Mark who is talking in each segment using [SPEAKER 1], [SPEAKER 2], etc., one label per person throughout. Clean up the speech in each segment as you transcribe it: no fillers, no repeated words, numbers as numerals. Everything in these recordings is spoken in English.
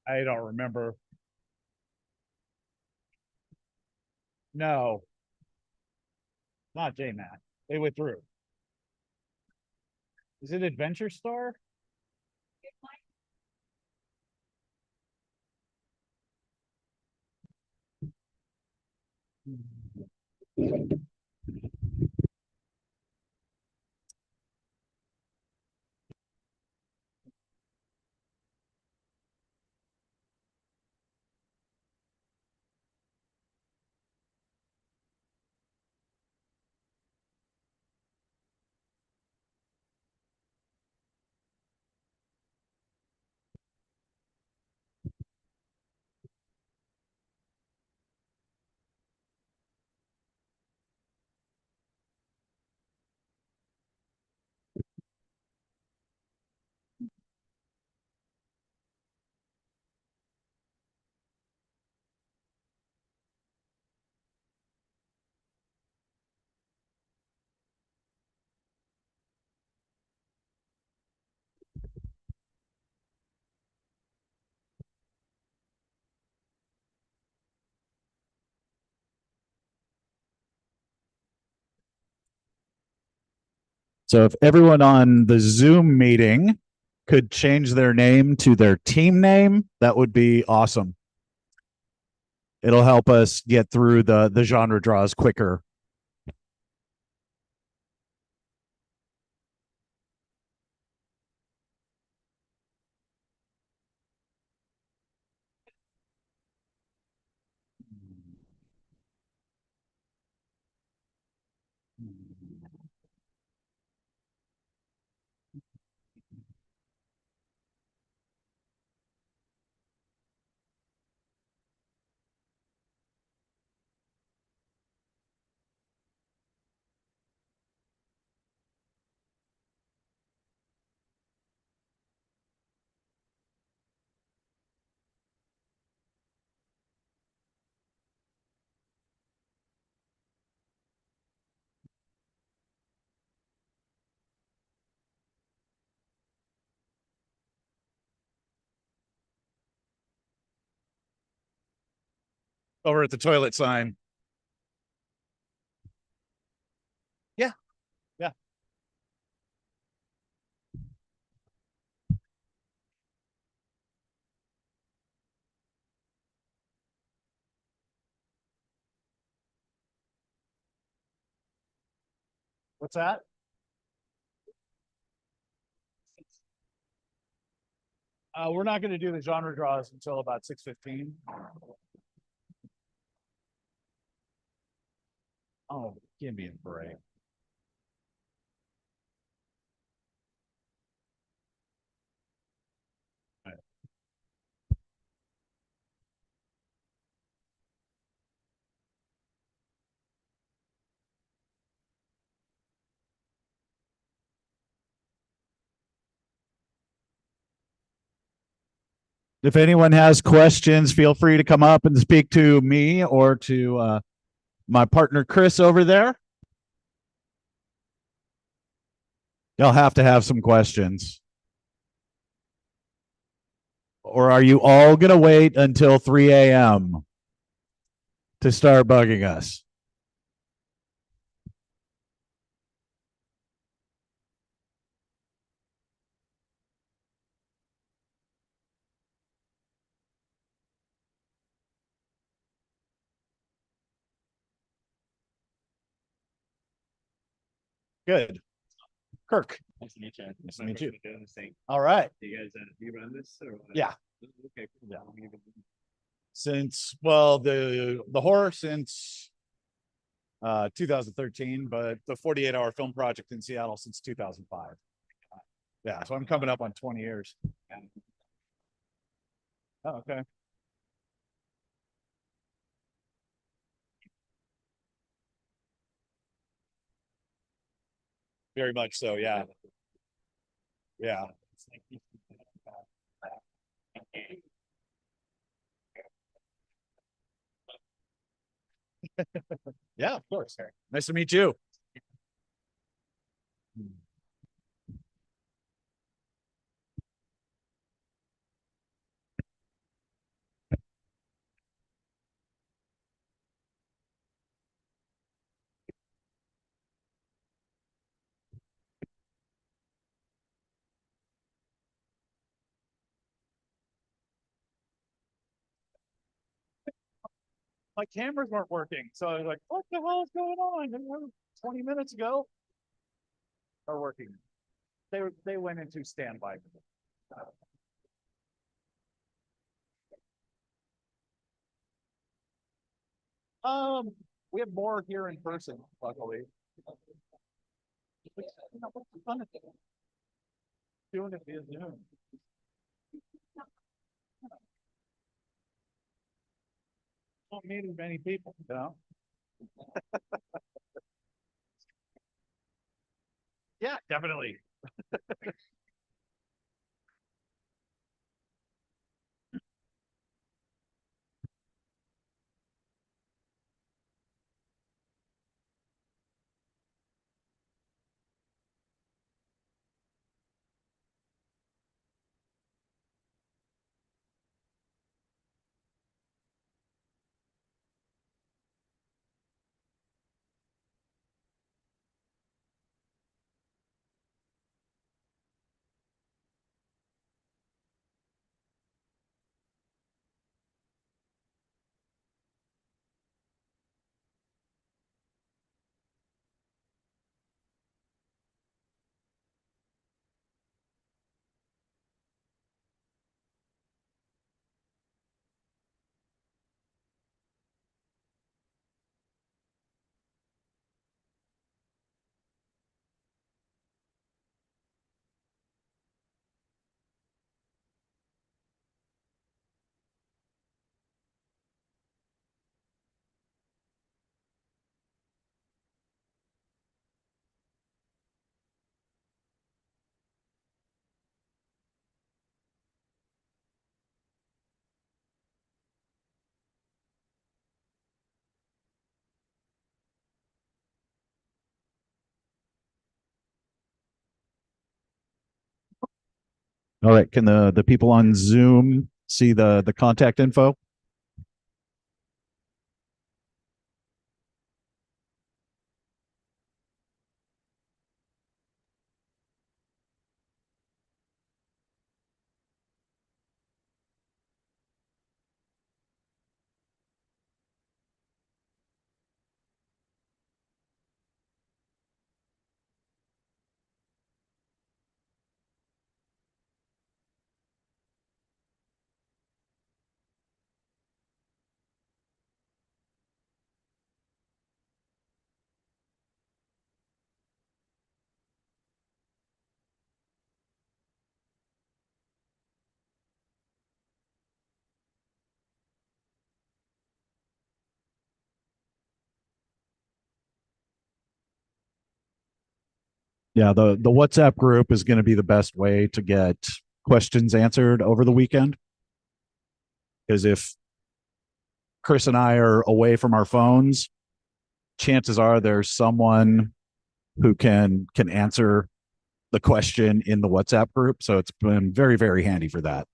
[SPEAKER 1] I don't remember. No, not JMac. They withdrew. Is it Adventure Star? So if everyone on the Zoom meeting could change their name to their team name, that would be awesome. It'll help us get through the genre draws quicker. Over at the toilet sign. Yeah. Yeah. What's that? We're not going to do the genre draws until about 6:15. Oh, give me a break. If anyone has questions, feel free to come up and speak to me or to my partner Chris over there. You'll have to have some questions. Or are you all going to wait until 3 a.m.? to start bugging us. Good. Kirk.
[SPEAKER 2] Nice to meet you.
[SPEAKER 1] Nice to meet you.
[SPEAKER 2] Doing this thing.
[SPEAKER 1] All right.
[SPEAKER 2] Do you guys do you run this or what?
[SPEAKER 1] Yeah.
[SPEAKER 2] Okay. Cool.
[SPEAKER 1] Yeah. Since the horror since 2013, but the 48-hour film project in Seattle since 2005. Yeah, so I'm coming up on 20 years. Oh, okay. Very much so. Yeah. Yeah. Yeah, of course. Nice to meet you. My cameras weren't working, so I was like, "What the hell is going on?" They were 20 minutes ago. Are working. They went into standby. We have more here in person, luckily. What's the fun of it? Doing it via Zoom. Not meeting many people, you know. Yeah, definitely. All right. Can the people on Zoom see the contact info? Yeah, the WhatsApp group is going to be the best way to get questions answered over the weekend. Because if Chris and I are away from our phones, chances are there's someone who can answer the question in the WhatsApp group. So it's been very, very handy for that.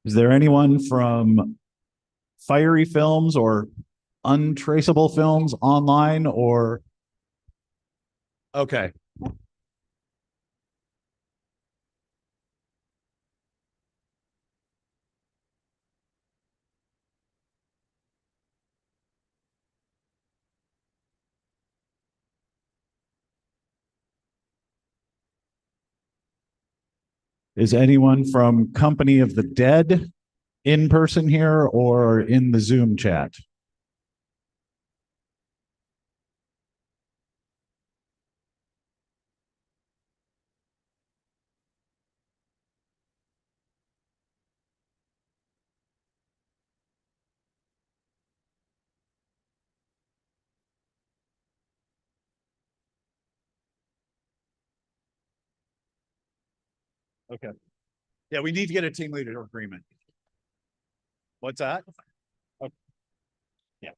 [SPEAKER 1] Is there anyone from Fiery Films or Untraceable Films online or okay. Is anyone from Company of the Dead in person here or in the Zoom chat? Okay. Yeah, we need to get a team leader agreement. What's that? Okay. Yeah.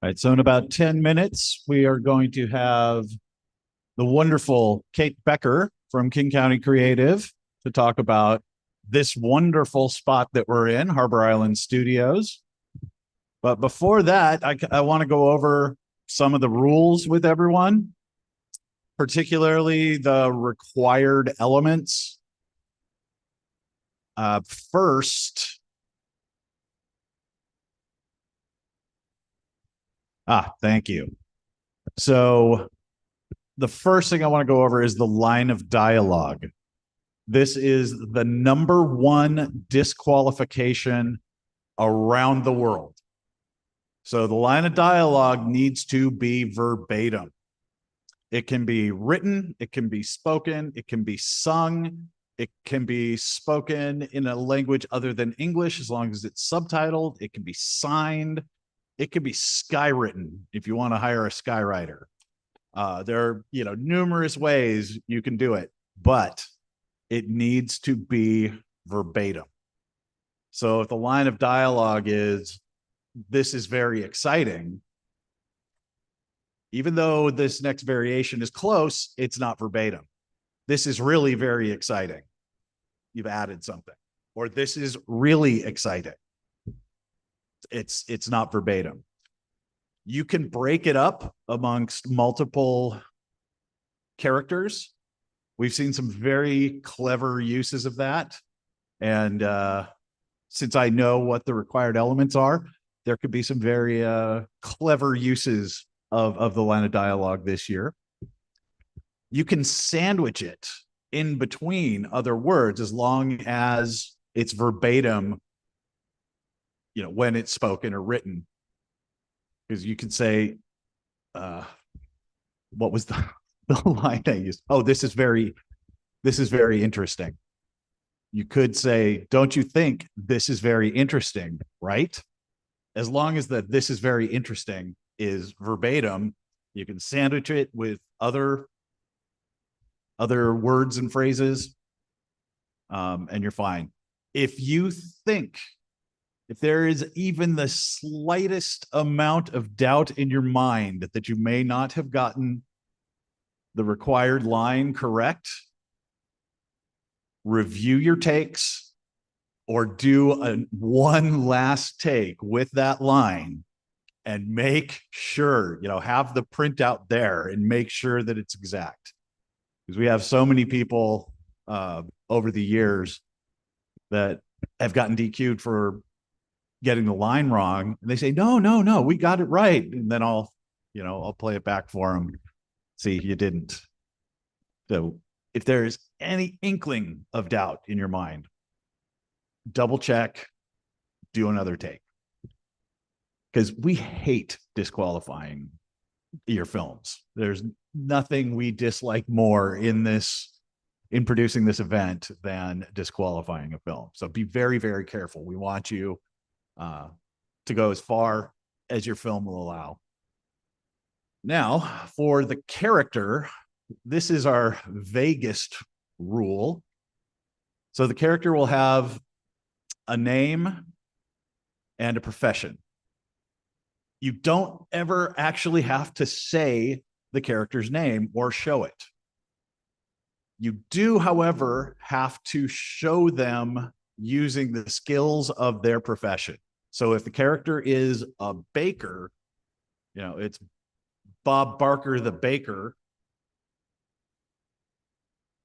[SPEAKER 1] All right. So in about 10 minutes, we are going to have the wonderful Kate Becker from King County Creative to talk about this wonderful spot that we're in, Harbor Island Studios. But before that, I want to go over some of the rules with everyone, particularly the required elements. First, thank you. So the first thing I want to go over is the line of dialogue. This is the number one disqualification around the world. So the line of dialogue needs to be verbatim. It can be written, it can be spoken, it can be sung, it can be spoken in a language other than English as long as it's subtitled. It can be signed. It can be skywritten if you want to hire a skywriter. There are, numerous ways you can do it, but it needs to be verbatim. So if the line of dialogue is, "This is very exciting," even though this next variation is close, it's not verbatim. "This is really very exciting." You've added something. Or "This is really exciting." It's not verbatim. You can break it up amongst multiple characters. We've seen some very clever uses of that. And since I know what the required elements are, there could be some very clever uses of the line of dialogue this year. You can sandwich it in between other words as long as it's verbatim, when it's spoken or written. Because you could say, what was the line I used? "Oh, this is very this is very interesting. You could say, don't you think this is very interesting, right? As long as that this is very interesting is verbatim, you can sandwich it with other words and phrases, and you're fine. If you think, if there is even the slightest amount of doubt in your mind that you may not have gotten the required line correct, review your takes or do one last take with that line and make sure, have the printout there and make sure that it's exact. Because we have so many people over the years that have gotten DQ'd for getting the line wrong. And they say, no, we got it right. And then I'll play it back for them. See, you didn't. So if there is any inkling of doubt in your mind, double check, do another take. Because we hate disqualifying your films. There's nothing we dislike more in producing this event than disqualifying a film. So be very, very careful. We want you to go as far as your film will allow. Now, for the character, this is our vaguest rule. So the character will have a name and a profession. You don't ever actually have to say the character's name or show it. You do, however, have to show them using the skills of their profession. So if the character is a baker, it's Bob Barker the baker.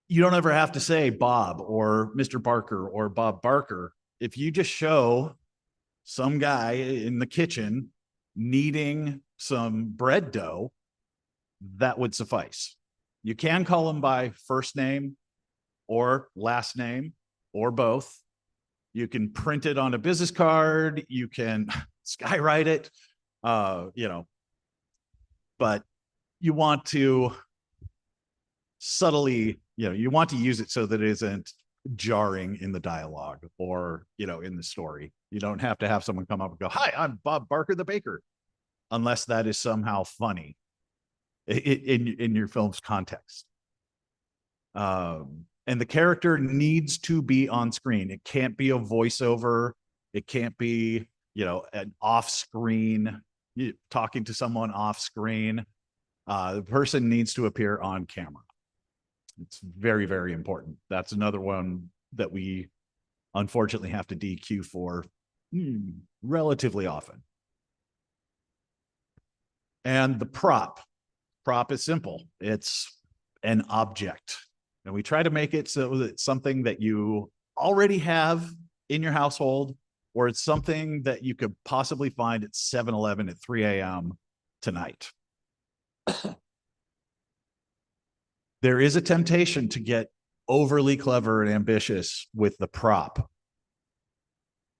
[SPEAKER 1] You don't ever have to say Bob or Mr. Barker or Bob Barker. If you just show some guy in the kitchen kneading some bread dough, that would suffice. You can call him by first name or last name or both. You can print it on a business card. You can skywrite it, but you want to subtly, you want to use it so that it isn't jarring in the dialogue or, in the story. You don't have to have someone come up and go, "Hi, I'm Bob Barker the baker," unless that is somehow funny in your film's context. And the character needs to be on screen. It can't be a voiceover. It can't be, an off screen, talking to someone off screen. The person needs to appear on camera. It's very, very important. That's another one that we unfortunately have to DQ for relatively often. And the prop is simple. It's an object. And we try to make it so that it's something that you already have in your household, or it's something that you could possibly find at 7-Eleven at 3 a.m. tonight. There is a temptation to get overly clever and ambitious with the prop.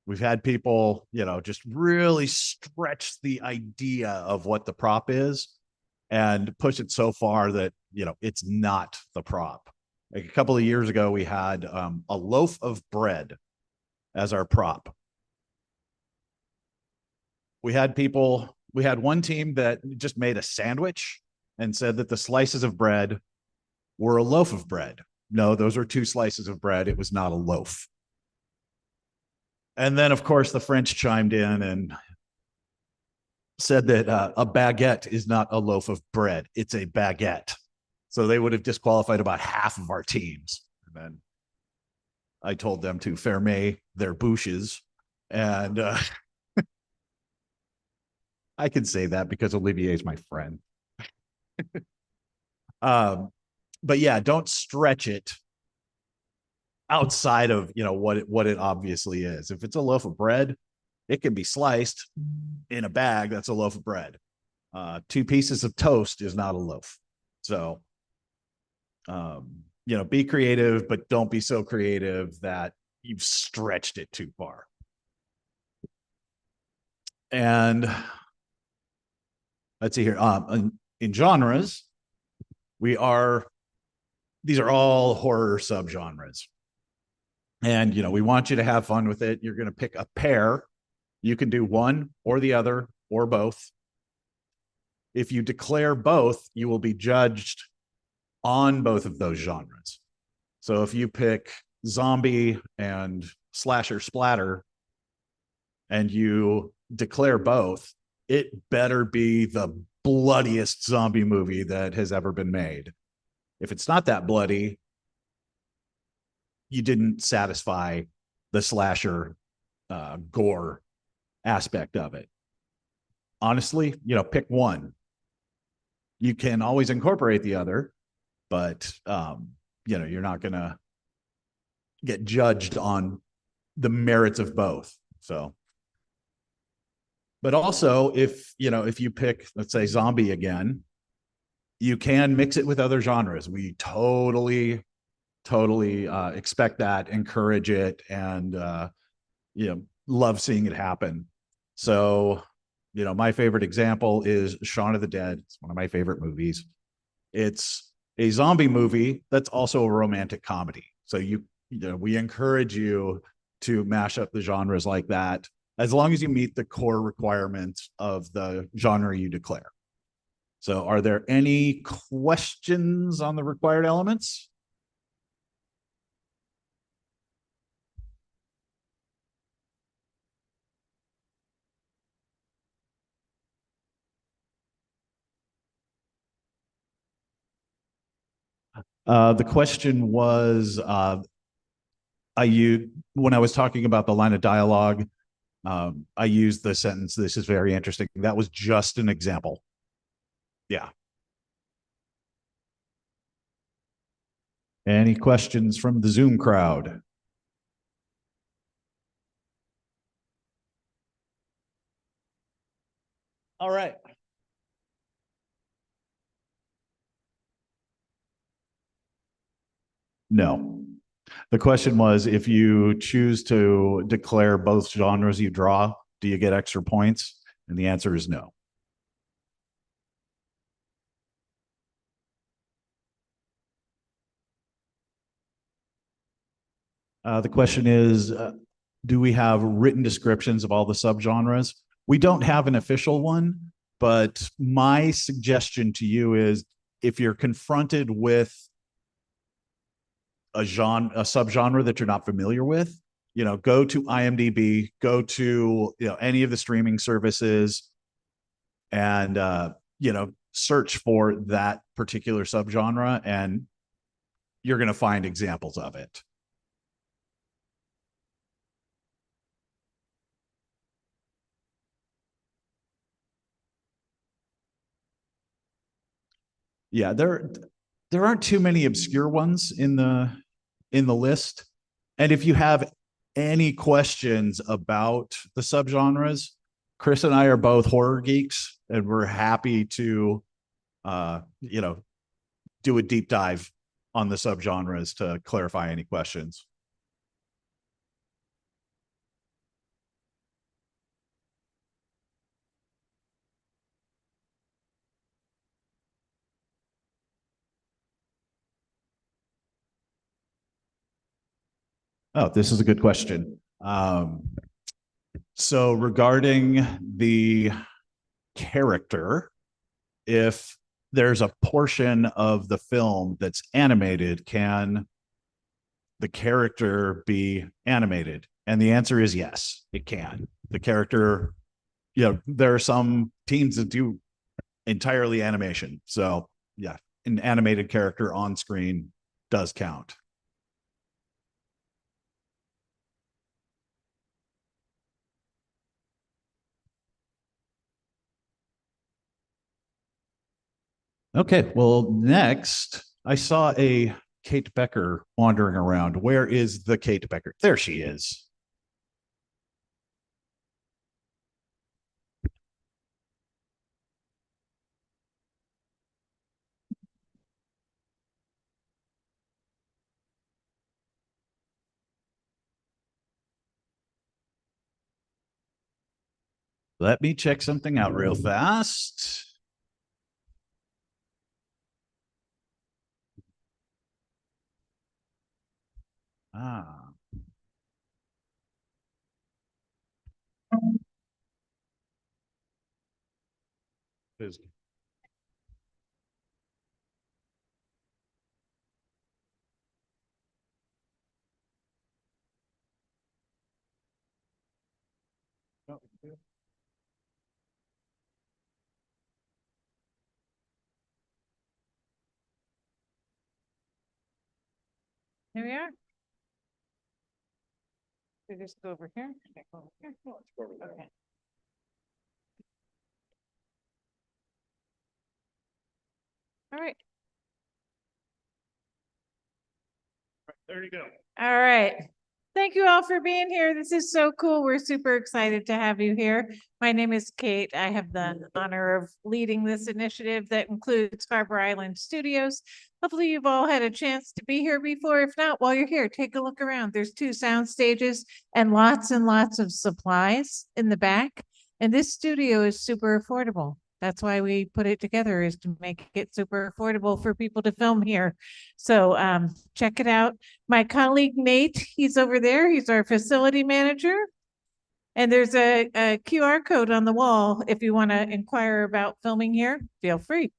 [SPEAKER 1] We've had people, just really stretch the idea of what the prop is and push it so far that, it's not the prop. Like a couple of years ago, we had a loaf of bread as our prop. We had one team that just made a sandwich and said that the slices of bread were a loaf of bread. No, those are 2 slices of bread. It was not a loaf. And then, of course, the French chimed in and said that a baguette is not a loaf of bread. It's a baguette. So they would have disqualified about half of our teams. And then I told them to fermer their bouches. And I can say that because Olivier is my friend. But yeah, don't stretch it outside of, what it obviously is. If it's a loaf of bread, it can be sliced in a bag. That's a loaf of bread. 2 pieces of toast is not a loaf. So, be creative, but don't be so creative that you've stretched it too far. And let's see here. In genres, we are these are all horror subgenres. And, we want you to have fun with it. You're going to pick a pair. You can do one or the other or both. If you declare both, you will be judged on both of those genres. So if you pick zombie and slasher splatter and you declare both, it better be the bloodiest zombie movie that has ever been made. If it's not that bloody, you didn't satisfy the slasher gore aspect of it. Honestly, pick one. You can always incorporate the other, but you're not going to get judged on the merits of both. So, but also if you pick, let's say, zombie again, you can mix it with other genres. We totally expect that, encourage it, and love seeing it happen. So, my favorite example is Shaun of the Dead. It's one of my favorite movies. It's a zombie movie that's also a romantic comedy. So we encourage you to mash up the genres like that, as long as you meet the core requirements of the genre you declare. So are there any questions on the required elements? The question was, when I was talking about the line of dialogue, I used the sentence, "This is very interesting." That was just an example. Yeah. Any questions from the Zoom crowd? All right. No. The question was, if you choose to declare both genres you draw, do you get extra points? And the answer is no. The question is, do we have written descriptions of all the subgenres? We don't have an official one, but my suggestion to you is, if you're confronted with a subgenre that you're not familiar with, go to IMDb, go to any of the streaming services, and search for that particular subgenre, and you're going to find examples of it. Yeah, there aren't too many obscure ones in the list. And if you have any questions about the subgenres, Chris and I are both horror geeks, and we're happy to do a deep dive on the subgenres to clarify any questions. Oh, this is a good question. So regarding the character, if there's a portion of the film that's animated, can the character be animated? And the answer is yes, it can. The character, there are some teams that do entirely animation. So yeah, an animated character on screen does count. Okay, well, next I saw a Kate Becker wandering around. Where is the Kate Becker? There she is. Let me check something out real fast. Ah. Is-
[SPEAKER 3] Here we are. We just go over here. Go over here. Okay. All right.
[SPEAKER 2] There you go.
[SPEAKER 3] All right. Thank you all for being here. This is so cool. We're super excited to have you here. My name is Kate. I have the honor of leading this initiative that includes Harbor Island Studios. Hopefully you've all had a chance to be here before. If not, while you're here, take a look around. There's 2 sound stages and lots of supplies in the back. And this studio is super affordable. That's why we put it together, is to make it super affordable for people to film here. So check it out. My colleague Nate, he's over there. He's our facility manager. And there's a QR code on the wall. If you want to inquire about filming here, feel free.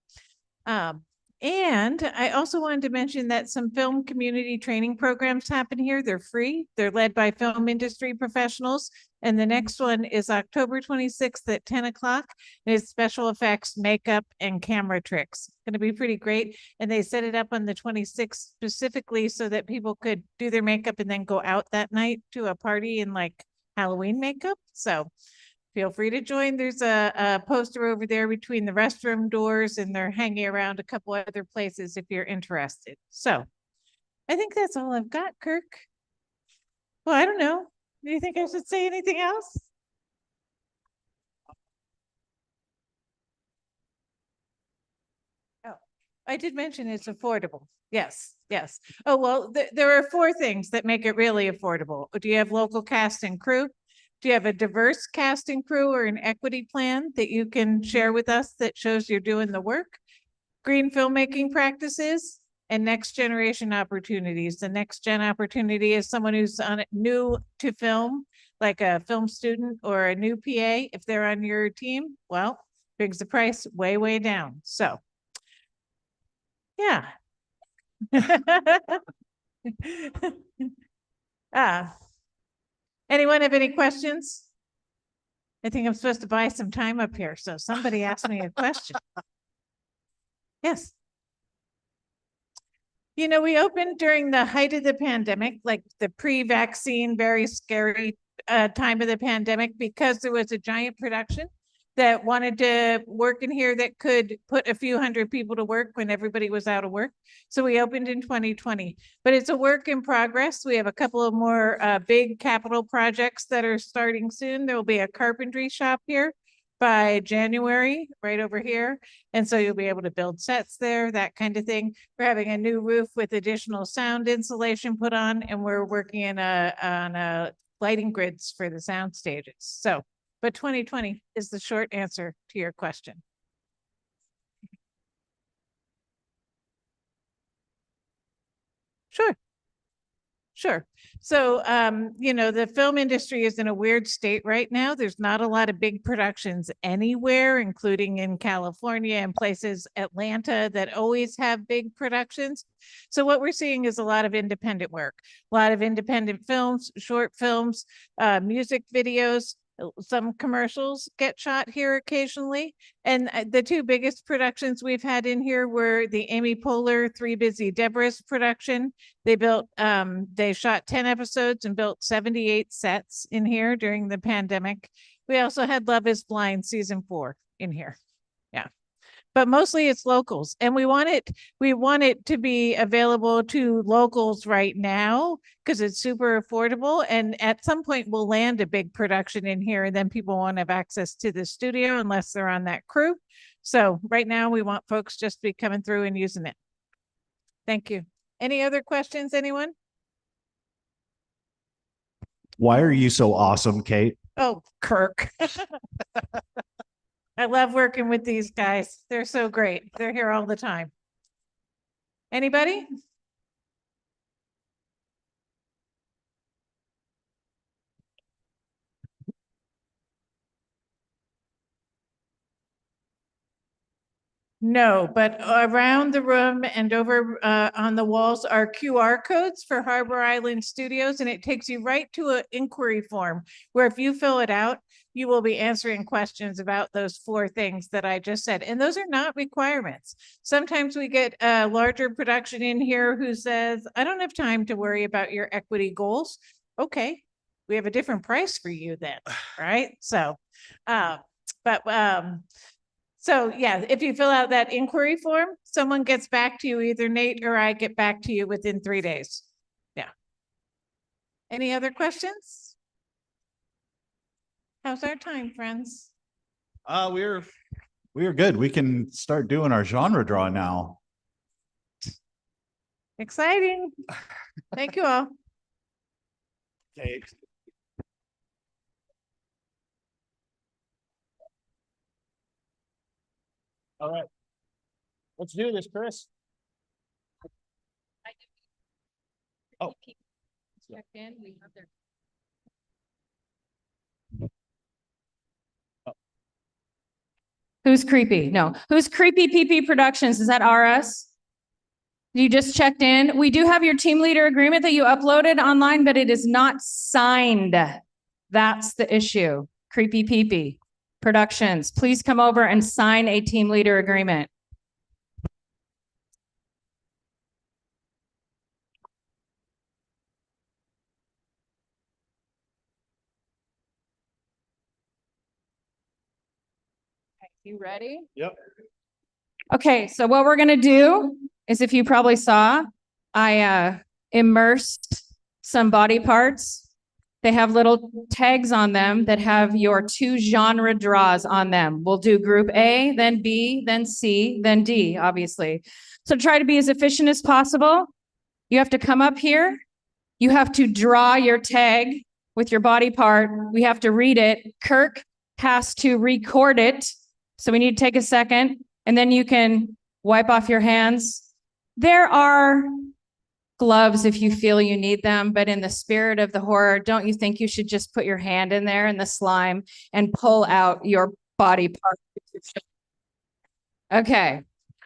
[SPEAKER 3] And I also wanted to mention that some film community training programs happen here. They're free. They're led by film industry professionals. And the next one is October 26th at 10 o'clock. It's special effects, makeup, and camera tricks. It's going to be pretty great. And they set it up on the 26th specifically so that people could do their makeup and then go out that night to a party in like Halloween makeup. So feel free to join. There's a poster over there between the restroom doors, and they're hanging around a couple other places if you're interested. So I think that's all I've got, Kirk. Well, I don't know. Do you think I should say anything else? Oh, I did mention it's affordable. Yes, yes. Oh, well, there are 4 things that make it really affordable. Do you have local cast and crew? Do you have a diverse cast and crew or an equity plan that you can share with us that shows you're doing the work? Green filmmaking practices and next generation opportunities. The next gen opportunity is someone who's new to film, like a film student or a new PA. If they're on your team, well, brings the price way, way down. So, yeah. Anyone have any questions? I think I'm supposed to buy some time up here. So somebody asked me a question. Yes. You know, we opened during the height of the pandemic, like the pre-vaccine, very scary time of the pandemic, because there was a giant production that wanted to work in here that could put a few hundred people to work when everybody was out of work. So we opened in 2020, but it's a work in progress. We have a couple of more big capital projects that are starting soon. There will be a carpentry shop here by January, right over here. And so you'll be able to build sets there, that kind of thing. We're having a new roof with additional sound insulation put on, and we're working on a lighting grids for the sound stages. So, but 2020 is the short answer to your question. Sure. Sure. So, you know, the film industry is in a weird state right now. There's not a lot of big productions anywhere, including in California and places, Atlanta, that always have big productions. So what we're seeing is a lot of independent work, a lot of independent films, short films, music videos. Some commercials get shot here occasionally. And the 2 biggest productions we've had in here were the Amy Poehler Three Busy Debras production. They shot 10 episodes and built 78 sets in here during the pandemic. We also had Love is Blind season 4 in here. Yeah. But mostly it's locals, and we want it to be available to locals right now because it's super affordable. And at some point we'll land a big production in here, and then people won't have access to the studio unless they're on that crew. So right now we want folks just to be coming through and using it. Thank you. Any other questions, anyone?
[SPEAKER 1] Why are you so awesome, Kate?
[SPEAKER 3] Oh, Kirk. I love working with these guys. They're so great. They're here all the time. Anybody? No, but around the room and over on the walls are QR codes for Harbor Island Studios, and it takes you right to an inquiry form where if you fill it out, you will be answering questions about those 4 things that I just said. And those are not requirements. Sometimes we get a larger production in here who says, I don't have time to worry about your equity goals. Okay, we have a different price for you then, right? So, so yeah, if you fill out that inquiry form, someone gets back to you, either Nate or I get back to you within 3 days. Yeah. Any other questions? How's our time, friends?
[SPEAKER 1] We're good. We can start doing our genre draw now.
[SPEAKER 3] Exciting. Thank you all.
[SPEAKER 1] Okay.
[SPEAKER 2] All right. Let's do this, Chris. Oh.
[SPEAKER 4] Who's creepy? No. Who's creepy PP Productions? Is that RS? You just checked in. We do have your team leader agreement that you uploaded online, but it is not signed. That's the issue. Creepy PP Productions. Please come over and sign a team leader agreement. You ready?
[SPEAKER 2] Yep.
[SPEAKER 4] Okay, so what we're gonna do is, if you probably saw, I immersed some body parts. They have little tags on them that have your 2 genre draws on them. We'll do group A, then B, then C, then D, obviously. So try to be as efficient as possible. You have to come up here. You have to draw your tag with your body part. We have to read it. Kirk has to record it. So we need to take a second, and then you can wipe off your hands. There are gloves if you feel you need them, but in the spirit of the horror, don't you think you should just put your hand in there in the slime and pull out your body part? Okay.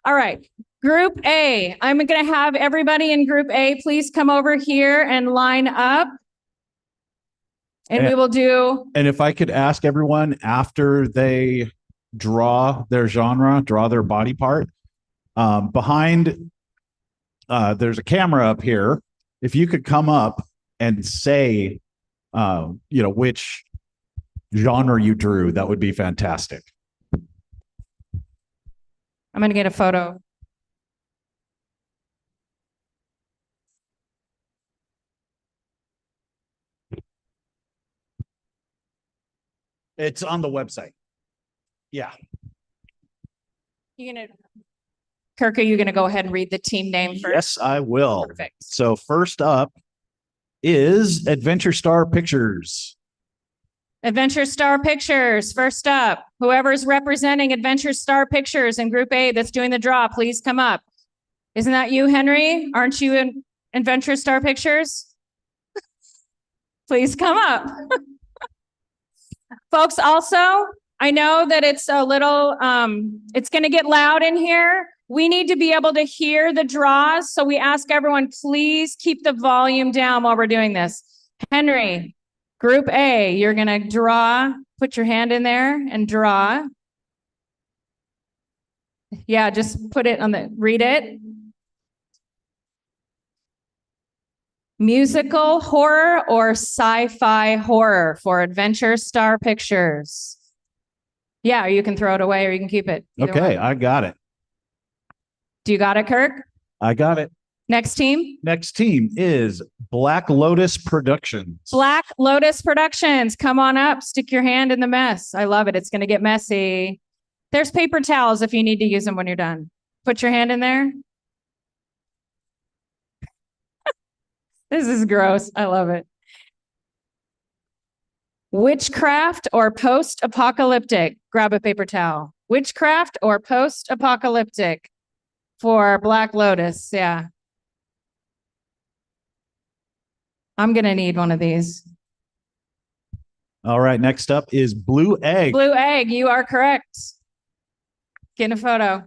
[SPEAKER 4] All right. Group A. I'm going to have everybody in Group A please come over here and line up. And we will do.
[SPEAKER 1] And if I could ask everyone, after they draw their genre, draw their body part, behind there's a camera up here. If you could come up and say which genre you drew, that would be fantastic.
[SPEAKER 4] I'm going to get a photo.
[SPEAKER 1] It's on the website. Yeah.
[SPEAKER 4] You're gonna, Kirk, are you gonna go ahead and read the team name first?
[SPEAKER 1] Yes, I will.
[SPEAKER 4] Perfect.
[SPEAKER 1] So first up is Adventure Star Pictures.
[SPEAKER 4] Adventure Star Pictures, first up. Whoever's representing Adventure Star Pictures in Group A that's doing the draw, please come up. Isn't that you, Henry? Aren't you in Adventure Star Pictures? Please come up. Folks, also, I know that it's a little, it's going to get loud in here. We need to be able to hear the draws. So we ask everyone, please keep the volume down while we're doing this. Henry, Group A, you're going to draw, put your hand in there and draw. Yeah, just put it on read it. Musical horror or sci-fi horror for Adventure Star Pictures. Yeah, or you can throw it away or you can keep it.
[SPEAKER 1] Okay, I got it.
[SPEAKER 4] Do you got it, Kirk?
[SPEAKER 1] I got it.
[SPEAKER 4] Next team?
[SPEAKER 1] Next team is Black Lotus Productions.
[SPEAKER 4] Black Lotus Productions. Come on up. Stick your hand in the mess. I love it. It's going to get messy. There's paper towels if you need to use them when you're done. Put your hand in there. This is gross. I love it. Witchcraft or post-apocalyptic? Grab a paper towel. Witchcraft or post-apocalyptic for Black Lotus? Yeah. I'm going to need one of these.
[SPEAKER 1] All right. Next up is Blue Egg.
[SPEAKER 4] Blue Egg. You are correct. Get a photo.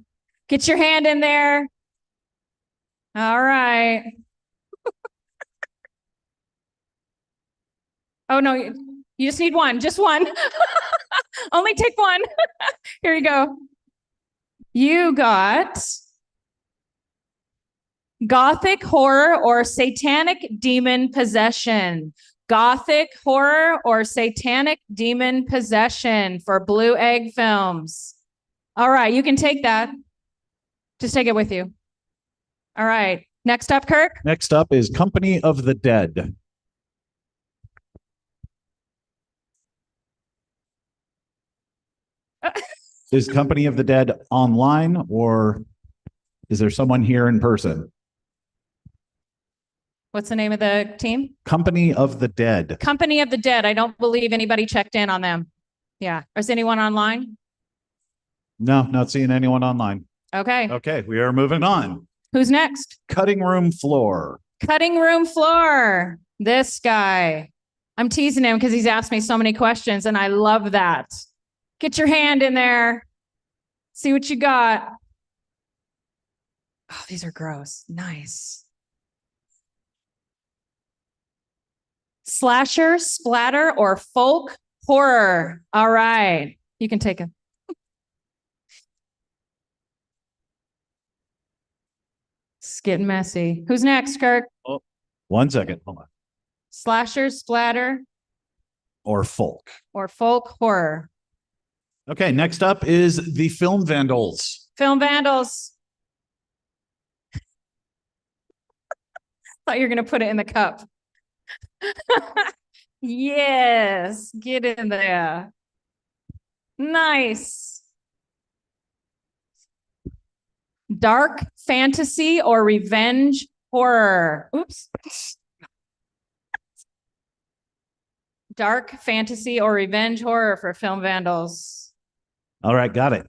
[SPEAKER 4] Get your hand in there. All right. Oh, no, you just need one, just one. Only take one. Here you go. You got Gothic horror or satanic demon possession. Gothic horror or satanic demon possession for Blue Egg Films. All right, you can take that. Just take it with you. All right. Next up, Kirk.
[SPEAKER 1] Next up is Company of the Dead. Is Company of the Dead online, or is there someone here in person?
[SPEAKER 4] What's the name of the team?
[SPEAKER 1] Company of the Dead.
[SPEAKER 4] Company of the Dead. I don't believe anybody checked in on them. Yeah. Is anyone online?
[SPEAKER 1] No, not seeing anyone online.
[SPEAKER 4] Okay.
[SPEAKER 1] Okay, we are moving on.
[SPEAKER 4] Who's next?
[SPEAKER 1] Cutting room floor.
[SPEAKER 4] Cutting room floor. This guy. I'm teasing him because he's asked me so many questions, and I love that. Get your hand in there. See what you got. Oh, these are gross. Nice. Slasher, splatter, or folk horror. All right. You can take it. It's getting messy. Who's next, Kirk?
[SPEAKER 1] Oh, 1 second. Hold on.
[SPEAKER 4] Slasher, splatter,
[SPEAKER 1] Or folk.
[SPEAKER 4] or folk horror.
[SPEAKER 1] Okay, next up is the Film Vandals.
[SPEAKER 4] Film vandals. Thought you were going to put it in the cup. Yes, get in there. Nice. Dark fantasy or revenge horror. Oops. Dark fantasy or revenge horror for Film Vandals.
[SPEAKER 1] All right, got it.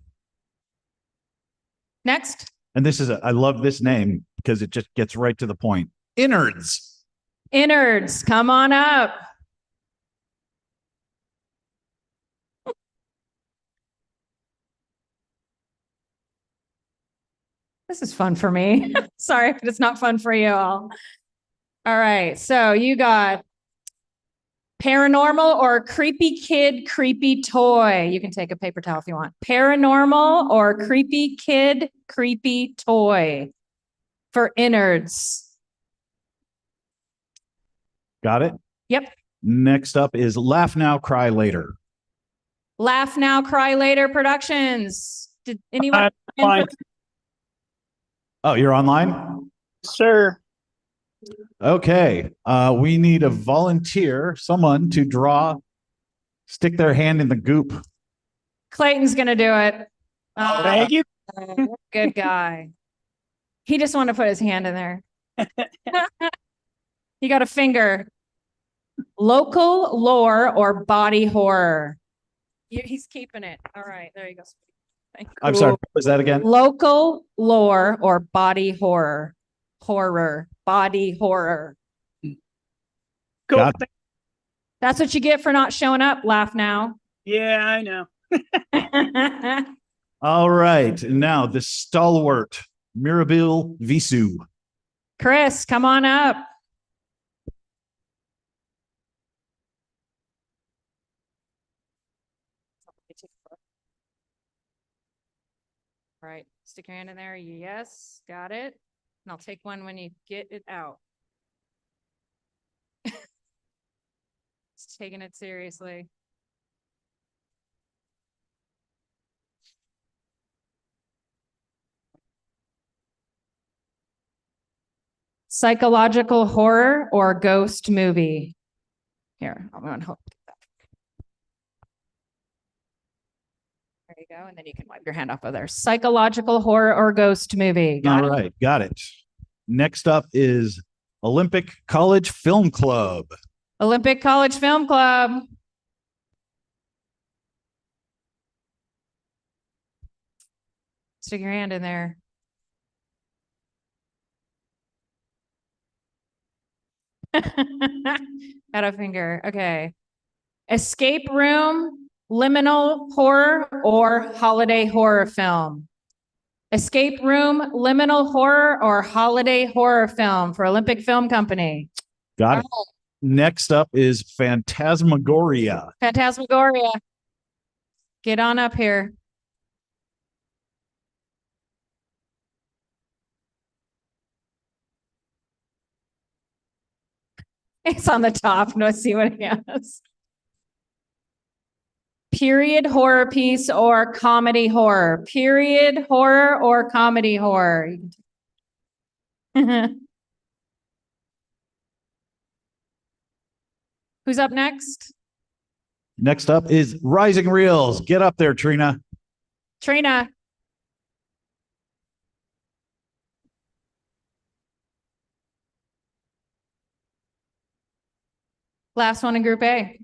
[SPEAKER 4] Next.
[SPEAKER 1] And this is I love this name because it just gets right to the point. Innards.
[SPEAKER 4] Innards, come on up. This is fun for me. Sorry if it's not fun for you all. All right, so you got paranormal or creepy kid, creepy toy. You can take a paper towel if you want. Paranormal or creepy kid, creepy toy for innards.
[SPEAKER 1] Got it?
[SPEAKER 4] Yep.
[SPEAKER 1] Next up is Laugh Now, Cry Later.
[SPEAKER 4] Laugh Now, Cry Later Productions. Did anyone?
[SPEAKER 2] Fine,
[SPEAKER 1] Oh, you're online?
[SPEAKER 2] sir.
[SPEAKER 1] Okay. We need a volunteer, someone to draw, stick their hand in the goop.
[SPEAKER 4] Clayton's gonna do it.
[SPEAKER 2] Thank you.
[SPEAKER 4] Good guy. He just wanted to put his hand in there. He got a finger. Local lore or body horror. He's keeping it. All right, there you go. Thank you.
[SPEAKER 1] I'm sorry, what was that again?
[SPEAKER 4] Local lore or body horror. Horror. Body horror.
[SPEAKER 2] Cool.
[SPEAKER 1] Got
[SPEAKER 4] That's what you get for not showing up. Laugh now.
[SPEAKER 2] Yeah, I know.
[SPEAKER 1] All right. And now the stalwart, Mirabile Visu.
[SPEAKER 4] Chris, come on up. All right, stick your hand in there. Yes, got it. And I'll take one when you get it out. It's taking it seriously. Psychological horror or ghost movie? Here, I'm going to help. There you go. And then you can wipe your hand off of there. Psychological horror or ghost movie. Got
[SPEAKER 1] All
[SPEAKER 4] it?
[SPEAKER 1] right, got it. Next up is Olympic College Film Club.
[SPEAKER 4] Olympic College Film Club. Stick your hand in there. Got a finger. Okay. Escape room, liminal horror, or holiday horror film. Escape room, liminal horror, or holiday horror film for Olympic Film Company.
[SPEAKER 1] Got it. Next up is Phantasmagoria.
[SPEAKER 4] Phantasmagoria. Get on up here. It's on the top. Let's see what he has. Period horror piece or comedy horror. Period horror or comedy horror. Who's up next?
[SPEAKER 1] Next up is Rising Reels. Get up there, Trina.
[SPEAKER 4] Trina. Last one in Group A.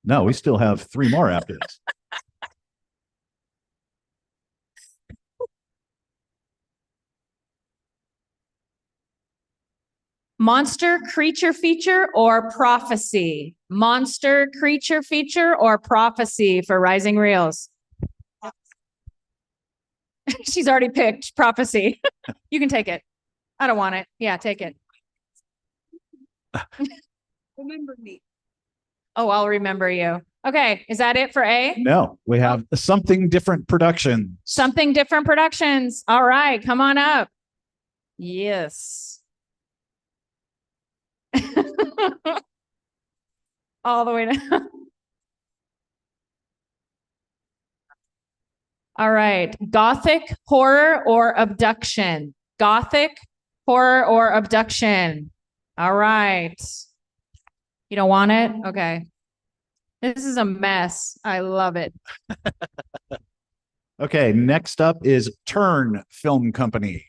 [SPEAKER 1] No, we still have 3 more after this.
[SPEAKER 4] Monster creature feature or prophecy? Monster creature feature or prophecy for Rising Reels? She's already picked prophecy. You can take it. I don't want it. Yeah, take it.
[SPEAKER 5] Remember me.
[SPEAKER 4] Oh, I'll remember you. Okay, is that it for A?
[SPEAKER 1] No, we have Something Different Productions.
[SPEAKER 4] Something Different Productions. All right, come on up. Yes. All the way down. All right, Gothic horror or abduction? Gothic horror or abduction? All right. You don't want it? Okay. This is a mess. I love it.
[SPEAKER 1] Okay, next up is Turn Film Company.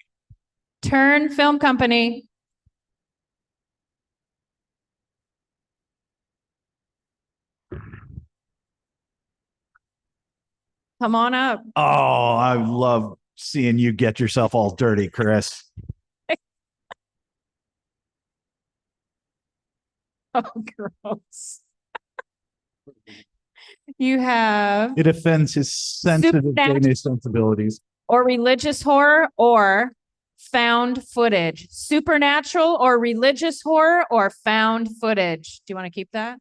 [SPEAKER 4] Turn Film Company. Come on up.
[SPEAKER 1] Oh, I love seeing you get yourself all dirty, Chris.
[SPEAKER 4] Oh, gross. You have
[SPEAKER 1] It offends his sensitive
[SPEAKER 4] Supernatural.
[SPEAKER 1] Danish sensibilities.
[SPEAKER 4] or religious horror or found footage. Supernatural or religious horror or found footage. Do you want to keep that?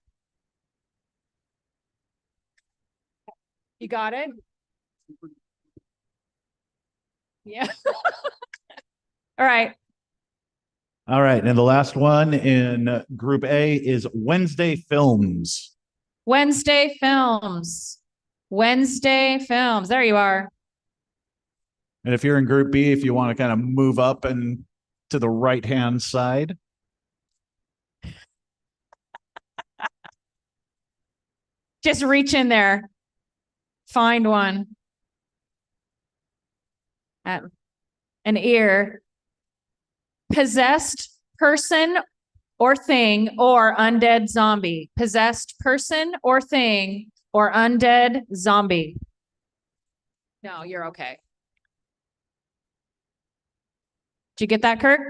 [SPEAKER 4] You got it? Yeah. All right.
[SPEAKER 1] All right, and the last one in Group A is Wednesday Films.
[SPEAKER 4] Wednesday Films. Wednesday Films. There you are.
[SPEAKER 1] And if you're in Group B, if you want to kind of move up and to the right-hand side.
[SPEAKER 4] Just reach in there. Find one. An ear. Possessed person or thing or undead zombie. Possessed person or thing or undead zombie. No, you're okay. Did you get that, Kirk?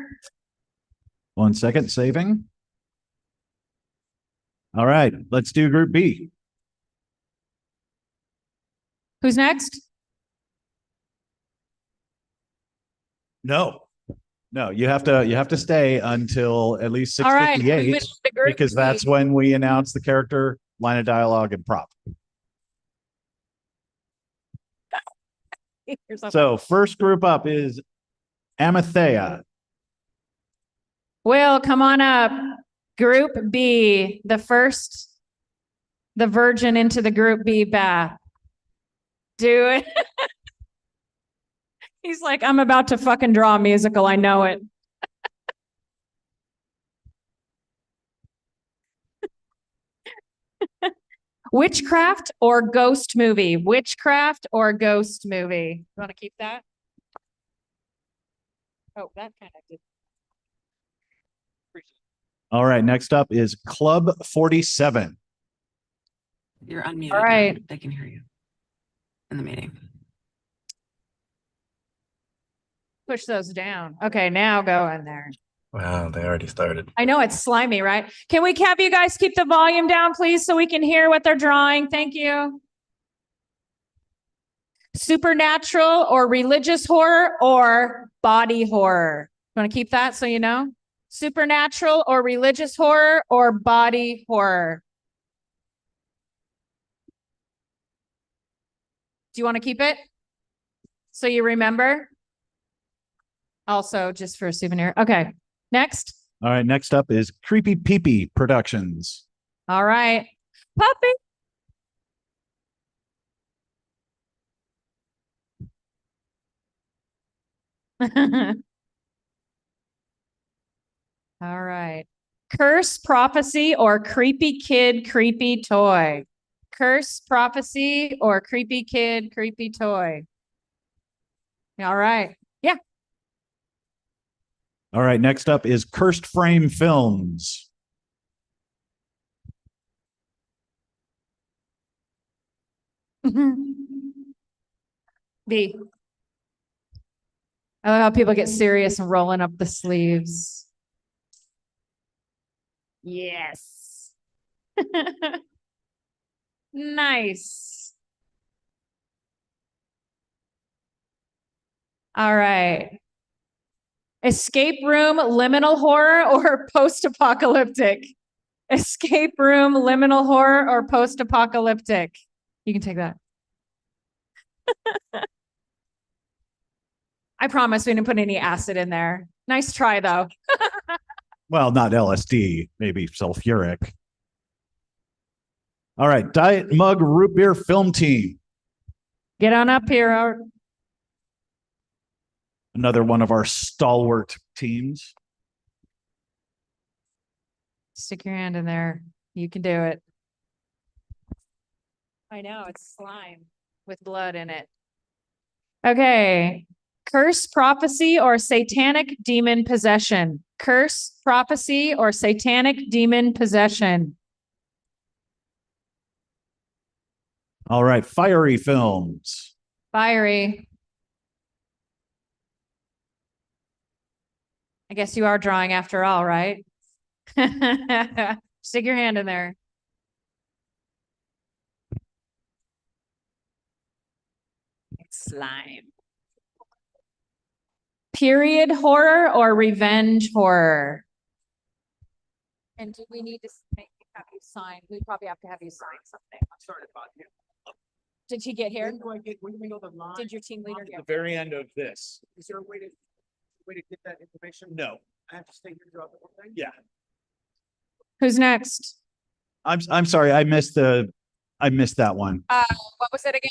[SPEAKER 1] 1 second, saving. All right, let's do Group B.
[SPEAKER 4] Who's next?
[SPEAKER 1] No, you have to stay until at least
[SPEAKER 4] All right.
[SPEAKER 1] 6:58 because that's when we announce the character, line of dialogue, and prop. So first group up is Amathea.
[SPEAKER 4] Will, come on up. Group B, the virgin into the Group B bath. Do it. He's like, I'm about to fucking draw a musical. I know it. Witchcraft or ghost movie? Witchcraft or ghost movie? You want to keep that? Oh, that kind of did.
[SPEAKER 1] All right, next up is Club 47.
[SPEAKER 5] You're unmuted.
[SPEAKER 4] All right.
[SPEAKER 5] They can hear you in the meeting.
[SPEAKER 4] Push those down. Okay, now go in there.
[SPEAKER 6] Wow, they already started.
[SPEAKER 4] I know it's slimy, right? Can we have you guys keep the volume down, please, so we can hear what they're drawing? Thank you. Supernatural or religious horror or body horror. You want to keep that so you know? Supernatural or religious horror or body horror. Do you want to keep it? So you remember? Also, just for a souvenir. Okay. Next.
[SPEAKER 1] All right. Next up is Creepy Peepee Productions.
[SPEAKER 4] All right. Puppy. All right. Curse, prophecy, or creepy kid, creepy toy. Curse, prophecy, or creepy kid, creepy toy. All right. Yeah.
[SPEAKER 1] All right. Next up is Cursed Frame Films.
[SPEAKER 4] B. I love how people get serious and rolling up the sleeves. Yes. Nice. All right. Escape room, liminal horror, or post-apocalyptic? Escape room, liminal horror, or post-apocalyptic? You can take that. I promise we didn't put any acid in there. Nice try, though.
[SPEAKER 1] Well, not LSD, maybe sulfuric. All right. Diet Mug Root Beer Film Team.
[SPEAKER 4] Get on up here.
[SPEAKER 1] Another one of our stalwart teams.
[SPEAKER 4] Stick your hand in there. You can do it. I know, it's slime with blood in it. Okay. Curse, prophecy, or satanic demon possession? Curse, prophecy, or satanic demon possession?
[SPEAKER 1] All right. Fiery Films.
[SPEAKER 4] Fiery. I guess you are drawing after all, right? Stick your hand in there. It's slime. Period horror or revenge horror? And do we need to have you sign? We probably have to have you sign something.
[SPEAKER 2] I'm sorry about you.
[SPEAKER 4] Did he get here?
[SPEAKER 2] When do we know the line?
[SPEAKER 4] Did your team leader
[SPEAKER 2] At
[SPEAKER 4] get?
[SPEAKER 2] the very end of this. Is there a way to get that information? No. I have to stay here throughout the whole thing? Yeah.
[SPEAKER 4] Who's next?
[SPEAKER 1] I'm sorry. I missed that one.
[SPEAKER 4] What was it again?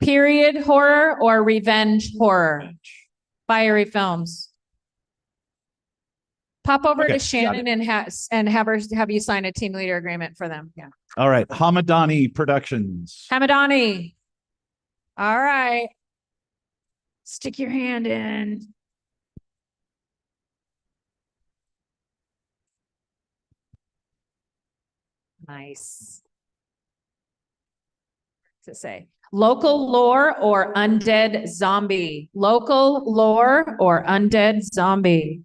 [SPEAKER 4] Period horror or revenge horror? Fiery Films. Pop over
[SPEAKER 1] Okay,
[SPEAKER 4] to
[SPEAKER 1] got
[SPEAKER 4] Shannon and have you sign a team leader agreement for them. Yeah.
[SPEAKER 1] All right. Hamadani Productions.
[SPEAKER 4] Hamadani. All right. Stick your hand in. Nice. What's it say? Local lore or undead zombie? Local lore or undead zombie?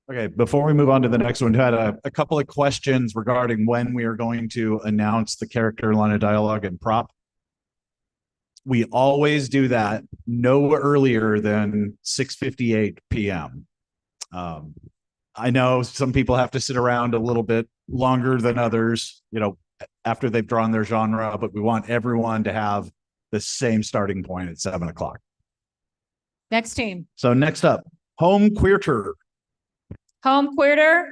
[SPEAKER 1] Okay, before we move on to the next one, I had a couple of questions regarding when we are going to announce the character, line of dialogue, and prop. We always do that no earlier than 6:58 p.m. I know some people have to sit around a little bit longer than others, after they've drawn their genre, but we want everyone to have the same starting point at 7:00.
[SPEAKER 4] Next team.
[SPEAKER 1] So next up, Home Queerter.
[SPEAKER 4] Home Queerter.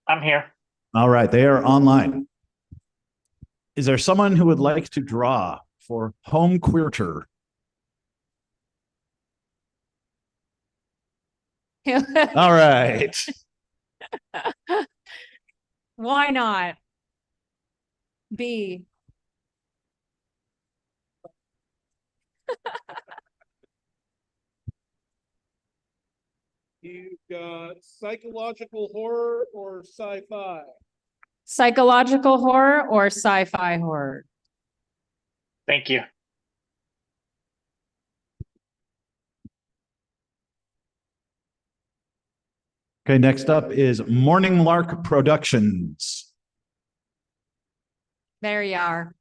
[SPEAKER 2] I'm here.
[SPEAKER 1] All right, they are online. Is there someone who would like to draw for Home Queerter? All right.
[SPEAKER 4] Why not? B.
[SPEAKER 7] You've got psychological horror or sci-fi.
[SPEAKER 4] Psychological horror or sci-fi horror?
[SPEAKER 2] Thank you.
[SPEAKER 1] Okay, next up is Morning Lark Productions.
[SPEAKER 4] There you are.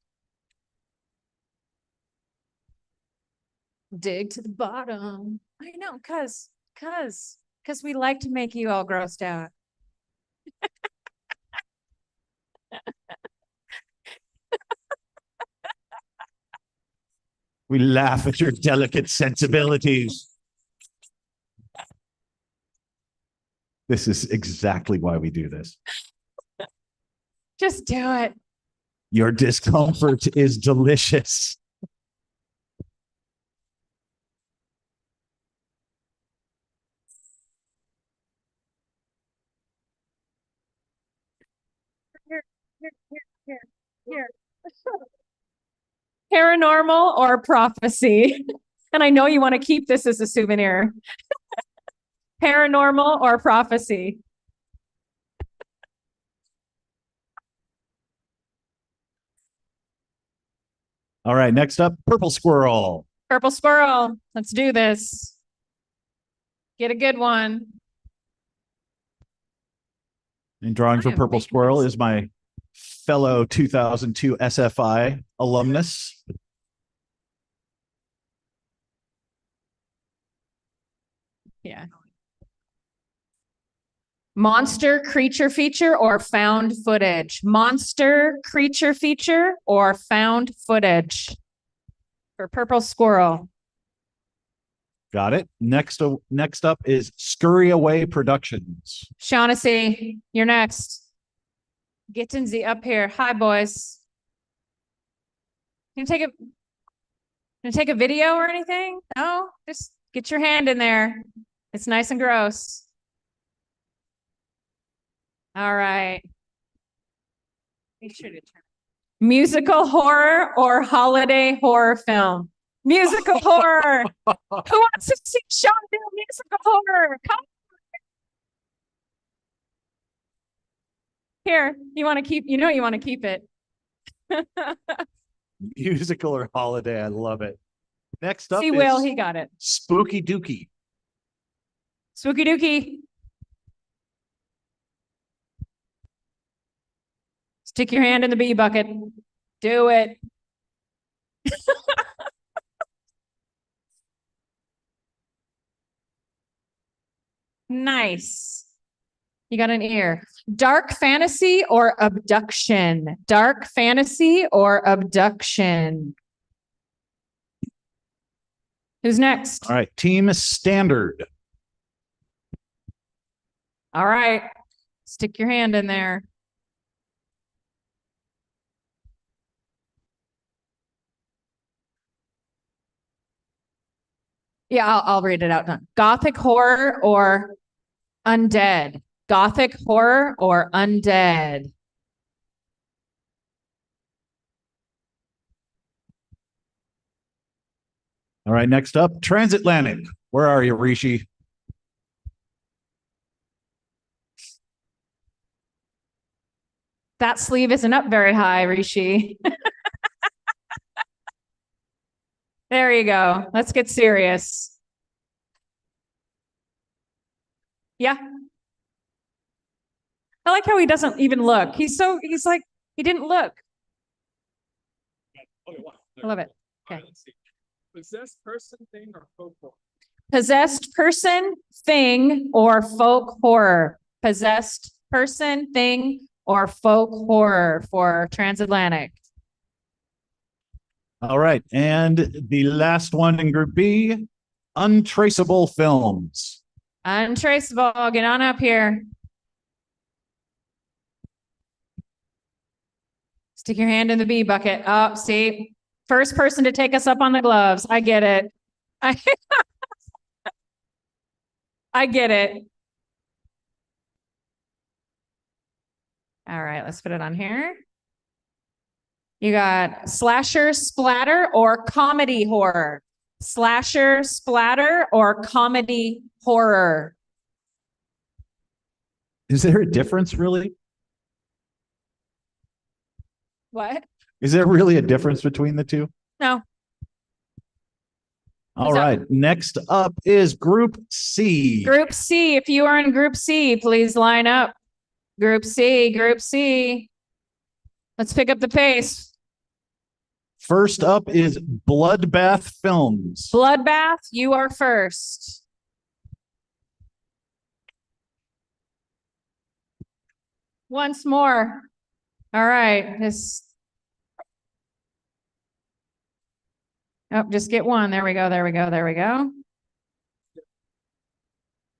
[SPEAKER 4] Dig to the bottom. I know, cause we like to make you all grossed out.
[SPEAKER 1] We laugh at your delicate sensibilities. This is exactly why we do this.
[SPEAKER 4] Just do it.
[SPEAKER 1] Your discomfort is delicious.
[SPEAKER 4] Here. Paranormal or prophecy? And I know you want to keep this as a souvenir. Paranormal or prophecy?
[SPEAKER 1] All right, next up, purple squirrel.
[SPEAKER 4] Purple squirrel. Let's do this. Get a good one.
[SPEAKER 1] And drawing
[SPEAKER 4] I
[SPEAKER 1] for
[SPEAKER 4] am
[SPEAKER 1] purple
[SPEAKER 4] making
[SPEAKER 1] squirrel
[SPEAKER 4] this.
[SPEAKER 1] is my fellow 2002 SFI alumnus.
[SPEAKER 4] Yeah. Monster creature feature or found footage? Monster creature feature or found footage? For purple squirrel.
[SPEAKER 1] Got it. Next up is Scurry Away Productions.
[SPEAKER 4] Shaughnessy, you're next. Gittensy up here. Hi, boys. Can you take a video or anything? No, just get your hand in there. It's nice and gross. All right. Make sure to turn. Musical horror or holiday horror film? Musical horror. Who wants to see Sean do musical horror? Come here. You want to keep, you want to keep it.
[SPEAKER 1] Musical or holiday. I love it. Next up
[SPEAKER 4] See,
[SPEAKER 1] is
[SPEAKER 4] Will, he got it.
[SPEAKER 1] Spooky Dookie.
[SPEAKER 4] Spooky Dookie. Stick your hand in the bee bucket. Do it. Nice. You got an ear. Dark fantasy or abduction? Dark fantasy or abduction? Who's next?
[SPEAKER 1] All right, Team Standard.
[SPEAKER 4] All right. Stick your hand in there. Yeah, I'll read it out. Gothic horror or undead? Gothic horror or undead?
[SPEAKER 1] All right, next up, Transatlantic. Where are you, Rishi?
[SPEAKER 4] That sleeve isn't up very high, Rishi. There you go. Let's get serious. Yeah. I like how he doesn't even look. He's like, he didn't look. I love it. Okay.
[SPEAKER 7] Let's see. Possessed person, thing, or folk horror?
[SPEAKER 4] Possessed person, thing, or folk horror. Possessed person, thing, or folk horror for Transatlantic.
[SPEAKER 1] All right, and the last one in Group B, Untraceable Films.
[SPEAKER 4] Untraceable. Get on up here. Stick your hand in the bee bucket. Oh, see, first person to take us up on the gloves. I get it. I get it. All right, let's put it on here. You got slasher, splatter, or comedy horror. Slasher, splatter, or comedy horror.
[SPEAKER 1] Is there a difference, really?
[SPEAKER 4] What?
[SPEAKER 1] Is there really a difference between the two?
[SPEAKER 4] No.
[SPEAKER 1] All right, next up is Group C.
[SPEAKER 4] Group C. If you are in Group C, please line up. Group C, Group C. Let's pick up the pace.
[SPEAKER 1] First up is Bloodbath Films.
[SPEAKER 4] Bloodbath, you are first. Once more. All right. Oh, just get one. There we go. There we go. There we go.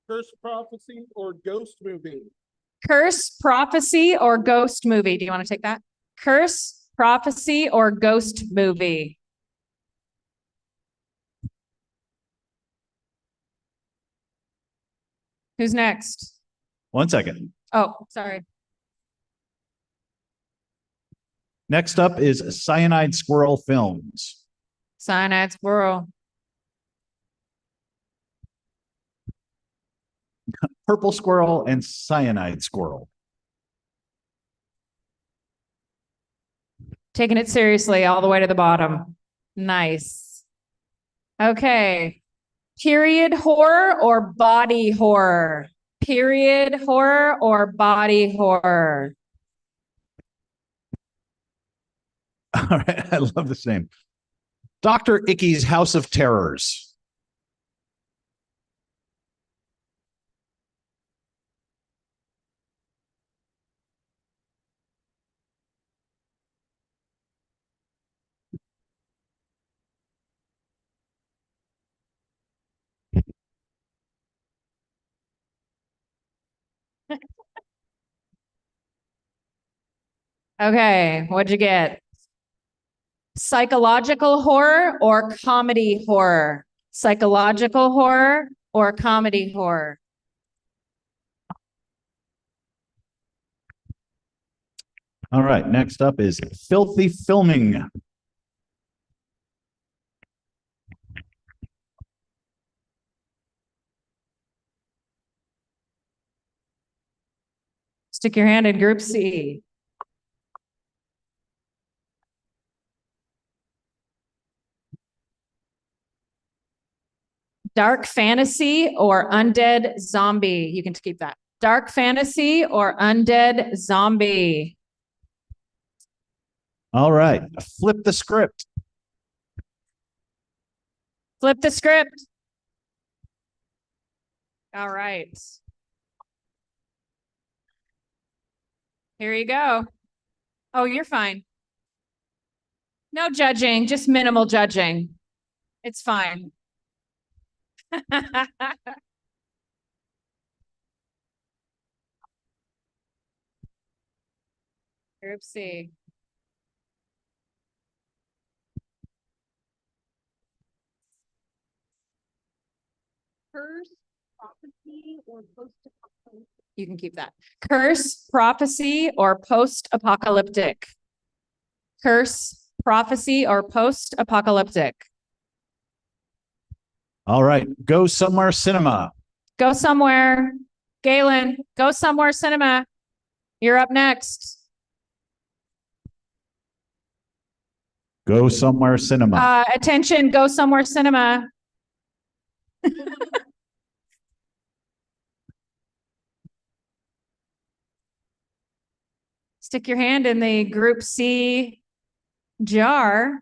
[SPEAKER 7] Curse prophecy or ghost movie?
[SPEAKER 4] Curse, prophecy, or ghost movie? Do you want to take that? Curse, prophecy, or ghost movie? Who's next?
[SPEAKER 1] 1 second.
[SPEAKER 4] Oh, sorry.
[SPEAKER 1] Next up is Cyanide Squirrel Films.
[SPEAKER 4] Cyanide Squirrel.
[SPEAKER 1] Purple Squirrel and Cyanide Squirrel.
[SPEAKER 4] Taking it seriously all the way to the bottom. Nice. Okay. Period horror or body horror? Period horror or body horror?
[SPEAKER 1] All right, I love this name. Dr. Icky's House of Terrors.
[SPEAKER 4] Okay, what'd you get? Psychological horror or comedy horror? Psychological horror or comedy horror?
[SPEAKER 1] All right, next up is Filthy Filming.
[SPEAKER 4] Stick your hand in group C. Dark fantasy or undead zombie? You can keep that. Dark fantasy or undead zombie?
[SPEAKER 1] All right, flip the script.
[SPEAKER 4] Flip the script. All right. Here you go. Oh, you're fine. No judging, just minimal judging. It's fine. Group C. Curse, prophecy, or post-apocalyptic? You can keep that. Curse, prophecy, or post-apocalyptic? Curse, prophecy, or post-apocalyptic?
[SPEAKER 1] All right, Go Somewhere Cinema.
[SPEAKER 4] Go somewhere. Galen, go somewhere cinema. You're up next.
[SPEAKER 1] Go Somewhere Cinema.
[SPEAKER 4] Attention, go somewhere cinema. Stick your hand in the group C jar.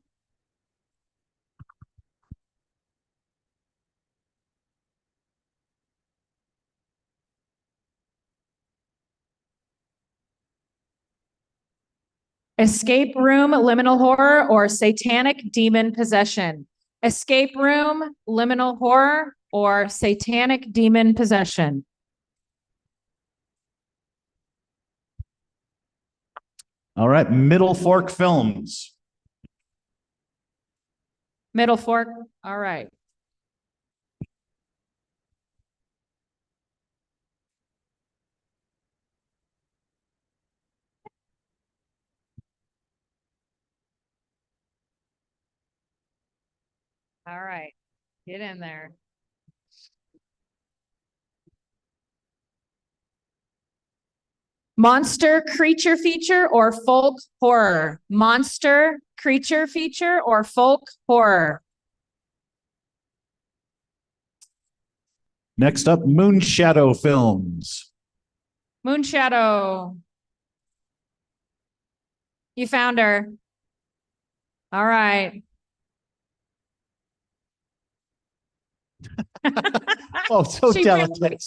[SPEAKER 4] Escape room, liminal horror, or satanic demon possession? Escape room, liminal horror, or satanic demon possession?
[SPEAKER 1] All right, Middle Fork Films.
[SPEAKER 4] Middle fork. All right. All right. Get in there. Monster creature feature or folk horror? Monster creature feature or folk horror?
[SPEAKER 1] Next up, Moonshadow Films.
[SPEAKER 4] Moonshadow. You found her. All right.
[SPEAKER 1] Oh, so
[SPEAKER 4] She
[SPEAKER 1] delicate.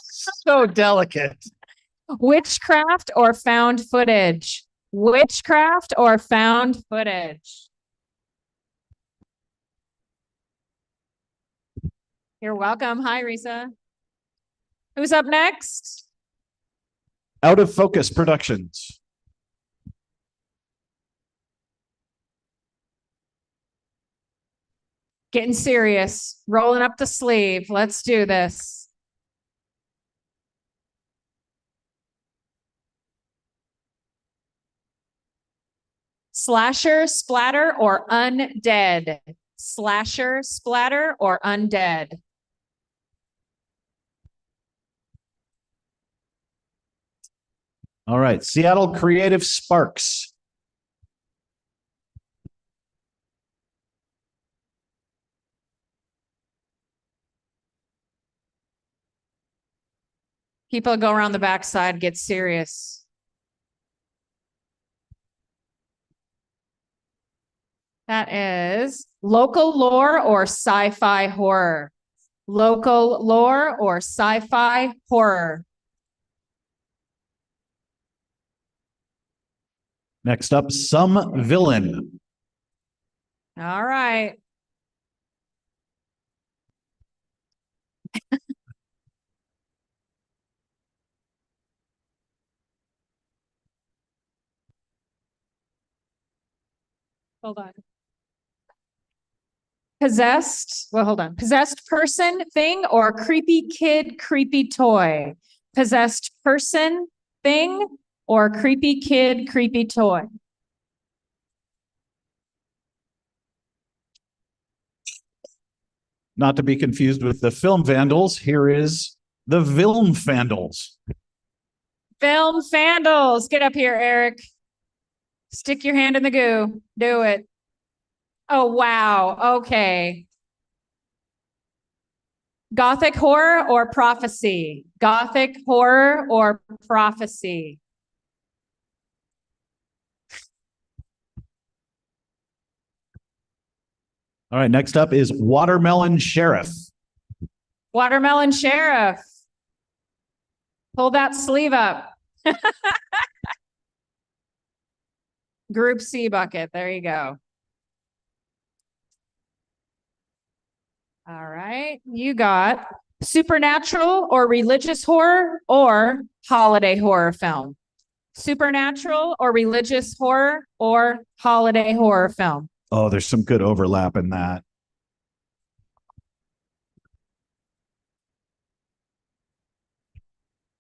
[SPEAKER 1] So delicate.
[SPEAKER 4] Witchcraft or found footage? Witchcraft or found footage? You're welcome. Hi, Risa. Who's up next?
[SPEAKER 1] Out of Focus Productions.
[SPEAKER 4] Getting serious. Rolling up the sleeve. Let's do this. Slasher, splatter, or undead? Slasher, splatter, or undead?
[SPEAKER 1] All right. Seattle Creative Sparks.
[SPEAKER 4] People go around the backside, get serious. That is local lore or sci-fi horror? Local lore or sci-fi horror?
[SPEAKER 1] Next up, Some Villain.
[SPEAKER 4] All right. Hold on. Possessed, well, hold on. Possessed person, thing, or creepy kid, creepy toy? Possessed person, thing, or creepy kid, creepy toy?
[SPEAKER 1] Not to be confused with the Film Vandals. Here is the Film Vandals.
[SPEAKER 4] Film Fandles. Get up here, Eric. Stick your hand in the goo. Do it. Oh, wow. Okay. Gothic horror or prophecy? Gothic horror or prophecy?
[SPEAKER 1] All right. Next up is Watermelon Sheriff.
[SPEAKER 4] Watermelon Sheriff. Pull that sleeve up. Group C bucket. There you go. All right. You got supernatural or religious horror or holiday horror film. Supernatural or religious horror or holiday horror film.
[SPEAKER 1] Oh, there's some good overlap in that.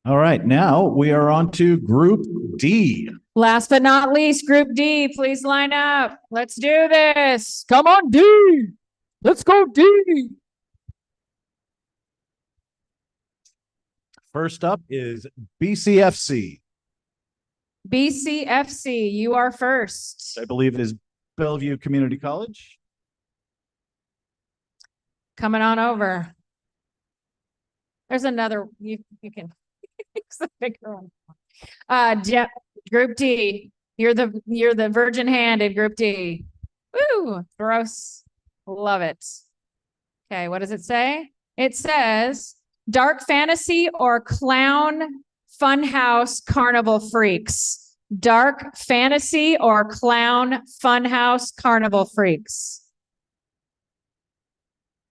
[SPEAKER 1] All right. Now we are on to Group D.
[SPEAKER 4] Last but not least, Group D, please line up. Let's do this. Come on, D. Let's go, D.
[SPEAKER 1] First up is BCFC.
[SPEAKER 4] BCFC, you are first.
[SPEAKER 1] I believe is Bellevue Community College.
[SPEAKER 4] Coming on over. There's another, you can use the bigger one. Group D, you're the virgin hand in Group D. Woo, gross. Love it. Okay, what does it say? It says dark fantasy or clown funhouse carnival freaks. Dark fantasy or clown funhouse carnival freaks.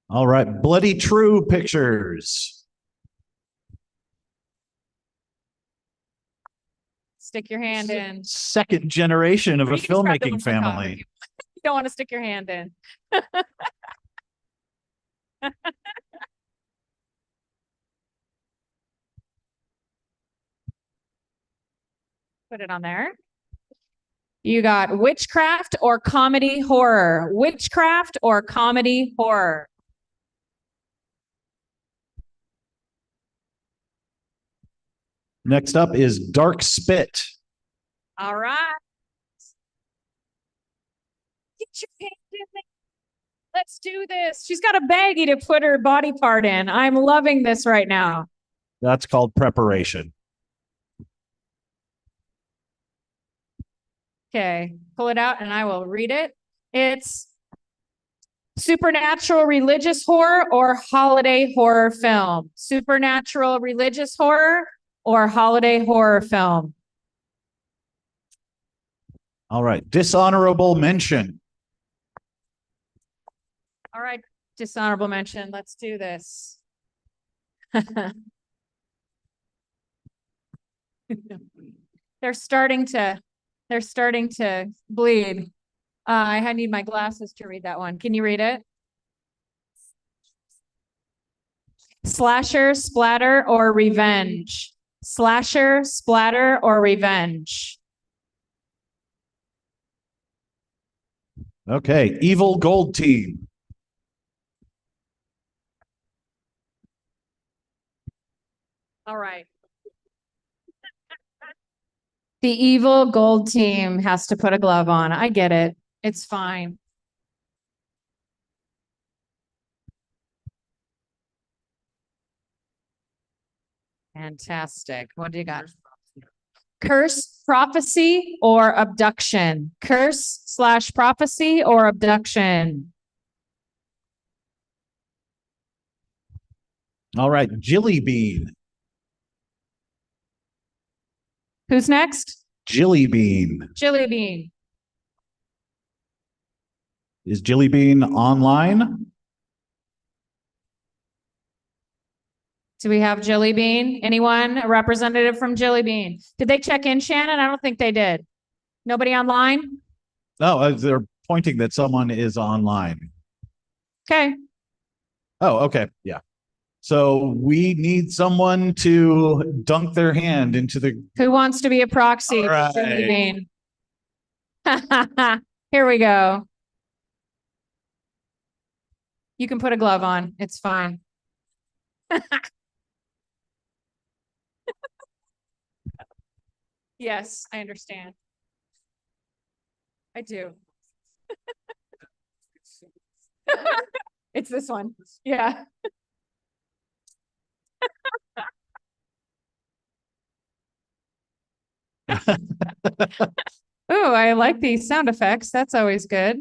[SPEAKER 1] All right. Bloody True Pictures.
[SPEAKER 4] Stick your hand in.
[SPEAKER 1] Second generation of
[SPEAKER 4] Or
[SPEAKER 1] a
[SPEAKER 4] you can just grab the one
[SPEAKER 1] filmmaking
[SPEAKER 4] from the top if
[SPEAKER 1] family.
[SPEAKER 4] you don't want to stick your hand in. Put it on there. You got witchcraft or comedy horror. Witchcraft or comedy horror.
[SPEAKER 1] Next up is Dark Spit.
[SPEAKER 4] All right. Get your hand in there. Let's do this. She's got a baggie to put her body part in. I'm loving this right now.
[SPEAKER 1] That's called preparation.
[SPEAKER 4] Okay, pull it out and I will read it. It's supernatural religious horror or holiday horror film. Supernatural religious horror or holiday horror film.
[SPEAKER 1] All right. Dishonorable mention.
[SPEAKER 4] All right, dishonorable mention. Let's do this. They're starting to bleed. I need my glasses to read that one. Can you read it? Slasher, splatter, or revenge. Slasher, splatter, or revenge.
[SPEAKER 1] Okay. Evil Gold Team.
[SPEAKER 4] All right. The evil gold team has to put a glove on. I get it. It's fine. Fantastic. What do you got? Curse, prophecy, or abduction? Curse/prophecy or abduction?
[SPEAKER 1] All right. Jilly Bean.
[SPEAKER 4] Who's next?
[SPEAKER 1] Jilly Bean.
[SPEAKER 4] Chili bean.
[SPEAKER 1] Is Jilly Bean online?
[SPEAKER 4] Do we have Jelly Bean? Anyone? A representative from Jelly Bean? Did they check in, Shannon? I don't think they did. Nobody online?
[SPEAKER 1] No, they're pointing that someone is online.
[SPEAKER 4] Okay.
[SPEAKER 1] Oh, okay. Yeah. So we need someone to dunk their hand into the.
[SPEAKER 4] Who wants to be a proxy?
[SPEAKER 1] All right.
[SPEAKER 4] For Jelly Bean? Here we go. You can put a glove on. It's fine. Yes, I understand. I do. It's this one. Yeah. Oh, I like these sound effects. That's always good.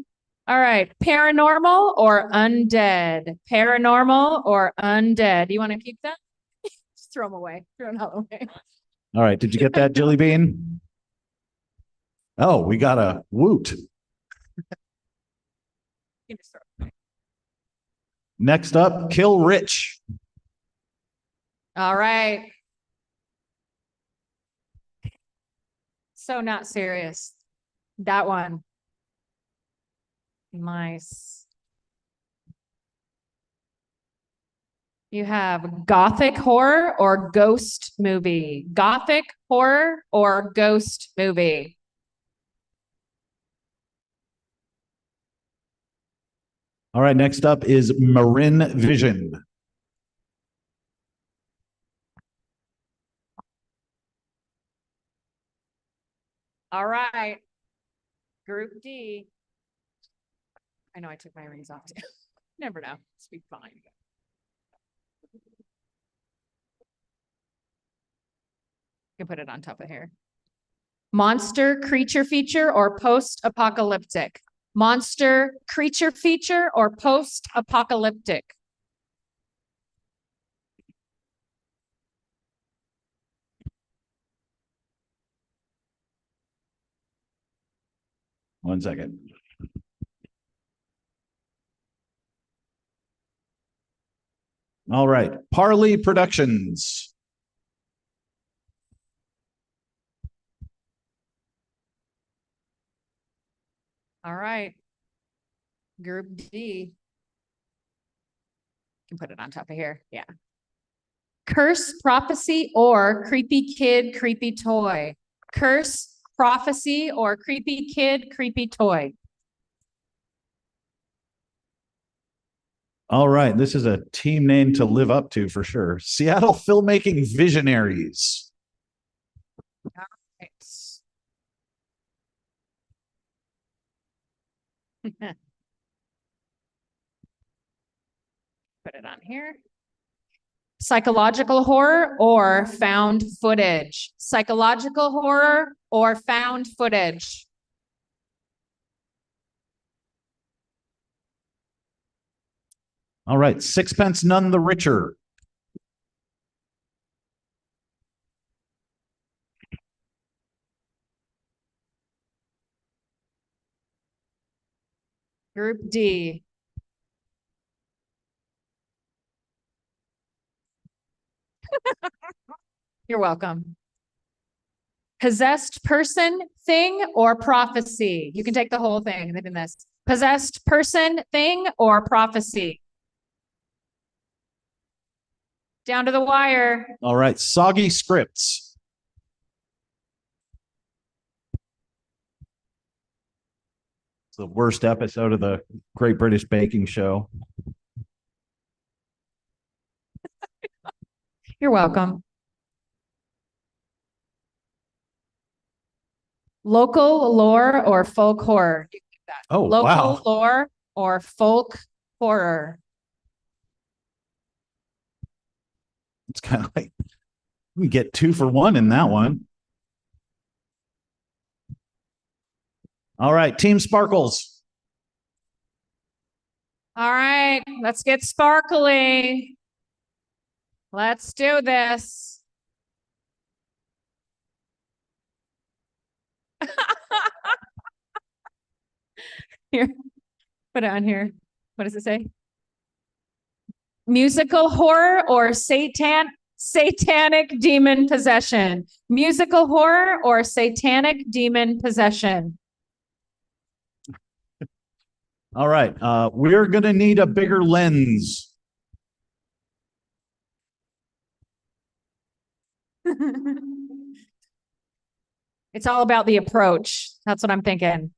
[SPEAKER 4] All right. Paranormal or undead? Paranormal or undead? You want to keep that? Just throw them away. Throw them all away.
[SPEAKER 1] All right. Did you get that, Jilly Bean? Oh, we got a woot.
[SPEAKER 4] You just throw it away.
[SPEAKER 1] Next up, Kill Rich.
[SPEAKER 4] All right. So not serious. That one. Nice. You have gothic horror or ghost movie. Gothic horror or ghost movie.
[SPEAKER 1] All right. Next up is Marin Vision.
[SPEAKER 4] All right. Group D. I know I took my rings off too. Never know. It's be fine. You can put it on top of here. Monster creature feature or post-apocalyptic? Monster creature feature or post-apocalyptic?
[SPEAKER 1] One second. All right. Parley Productions.
[SPEAKER 4] All right. Group D. You can put it on top of here. Yeah. Curse, prophecy, or creepy kid, creepy toy. Curse, prophecy, or creepy kid, creepy toy.
[SPEAKER 1] All right. This is a team name to live up to for sure. Seattle Filmmaking Visionaries.
[SPEAKER 4] Right. Put it on here. Psychological horror or found footage. Psychological horror or found footage.
[SPEAKER 1] All right, sixpence none the richer.
[SPEAKER 4] Group D. You're welcome. Possessed person, thing, or prophecy. You can take the whole thing in this. Possessed person, thing, or prophecy. Down to the wire.
[SPEAKER 1] All right, soggy scripts. It's the worst episode of the Great British Baking Show.
[SPEAKER 4] You're welcome. Local lore or folk horror.
[SPEAKER 1] Oh,
[SPEAKER 4] Local
[SPEAKER 1] wow.
[SPEAKER 4] lore or folk horror.
[SPEAKER 1] It's kind of like we get 2 for 1 in that one. All right, Team Sparkles.
[SPEAKER 4] All right, let's get sparkly. Let's do this. Here, put it on here. What does it say? Musical horror or satanic demon possession? Musical horror or satanic demon possession?
[SPEAKER 1] All right, we're going to need a bigger lens.
[SPEAKER 4] It's all about the approach. That's what I'm thinking.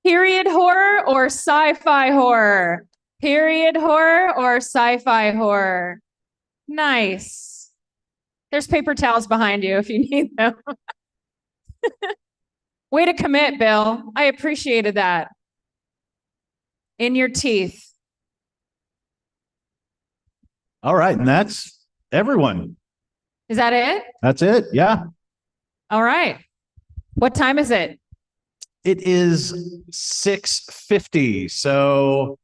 [SPEAKER 4] Period horror or sci-fi horror? Period horror or sci-fi horror? Nice. There's paper towels behind you if you need them. Way to commit, Bill. I appreciated that. In your teeth.
[SPEAKER 1] All right, and that's everyone.
[SPEAKER 4] Is that it?
[SPEAKER 1] That's it. Yeah.
[SPEAKER 4] All right. What time is it?
[SPEAKER 1] It is 6:50. So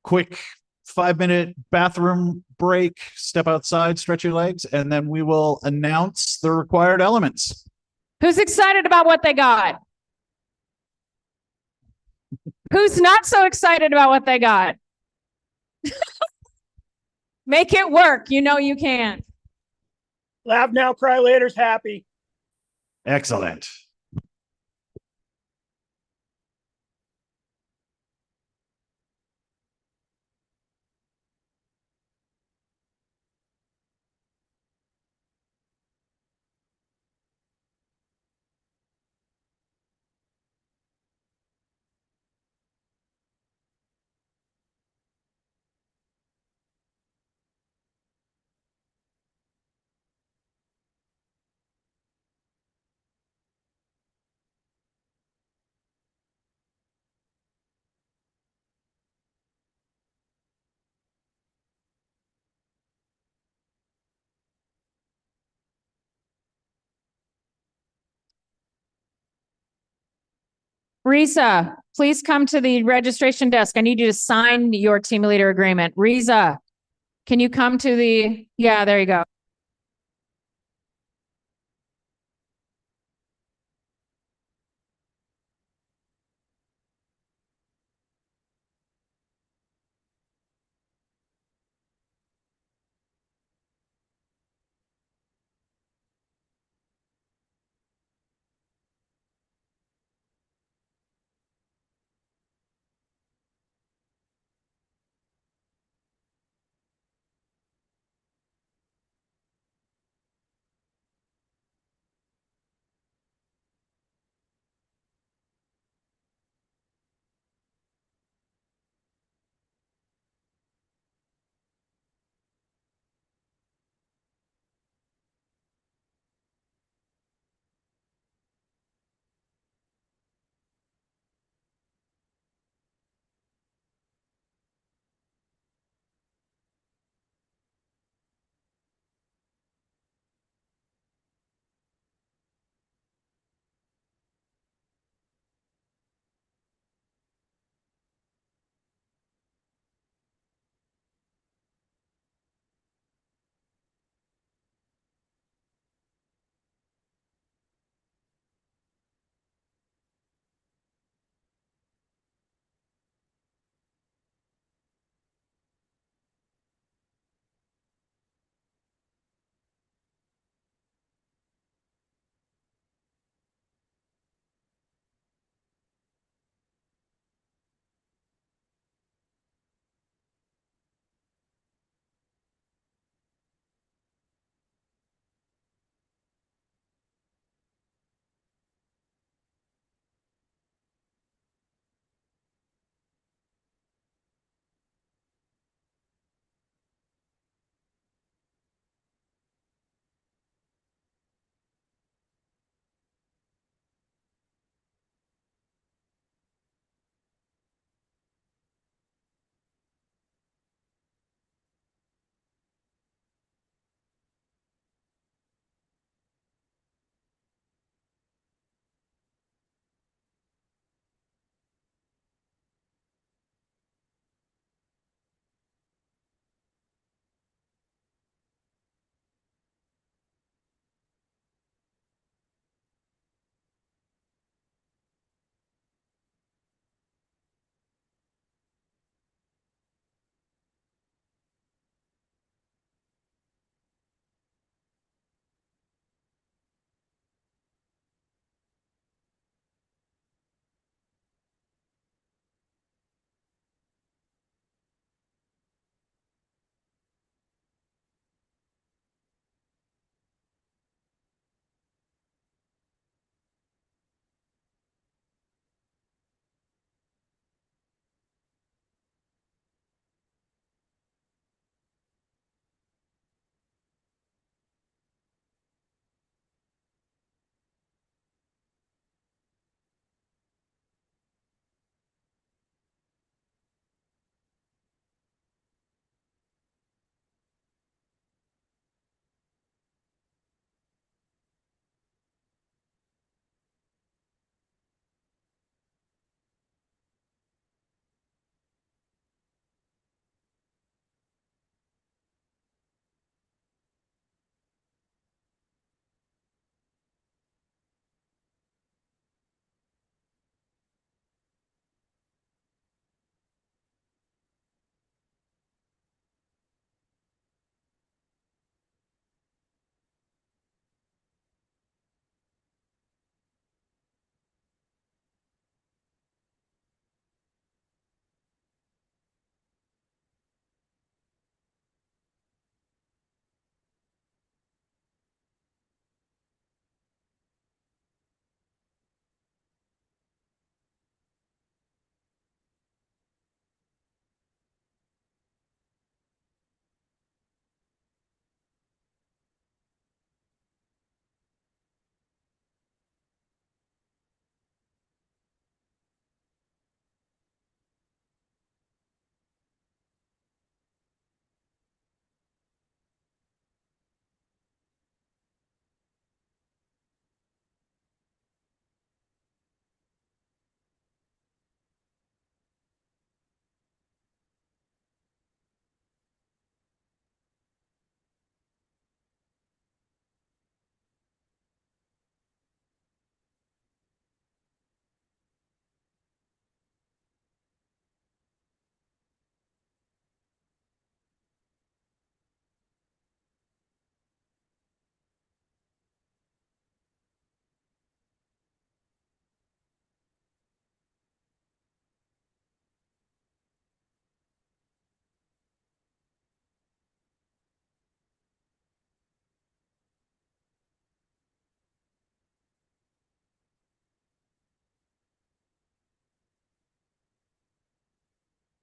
[SPEAKER 1] quick 5-minute bathroom break, step outside, stretch your legs, and then we will announce the required elements.
[SPEAKER 4] Who's excited about what they got? Who's not so excited about what they got? Make it work. You know you can.
[SPEAKER 7] Laugh now, cry later's happy.
[SPEAKER 1] Excellent.
[SPEAKER 4] Risa, please come to the registration desk. I need you to sign your team leader agreement. Risa, can you come to yeah, there you go.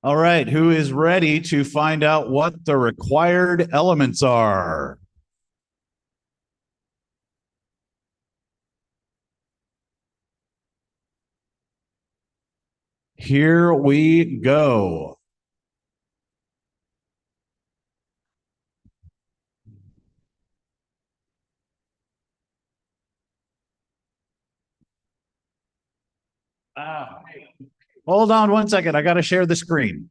[SPEAKER 1] All right, who is ready to find out what the required elements are? Here we go. Hold on one second. I got to share the screen.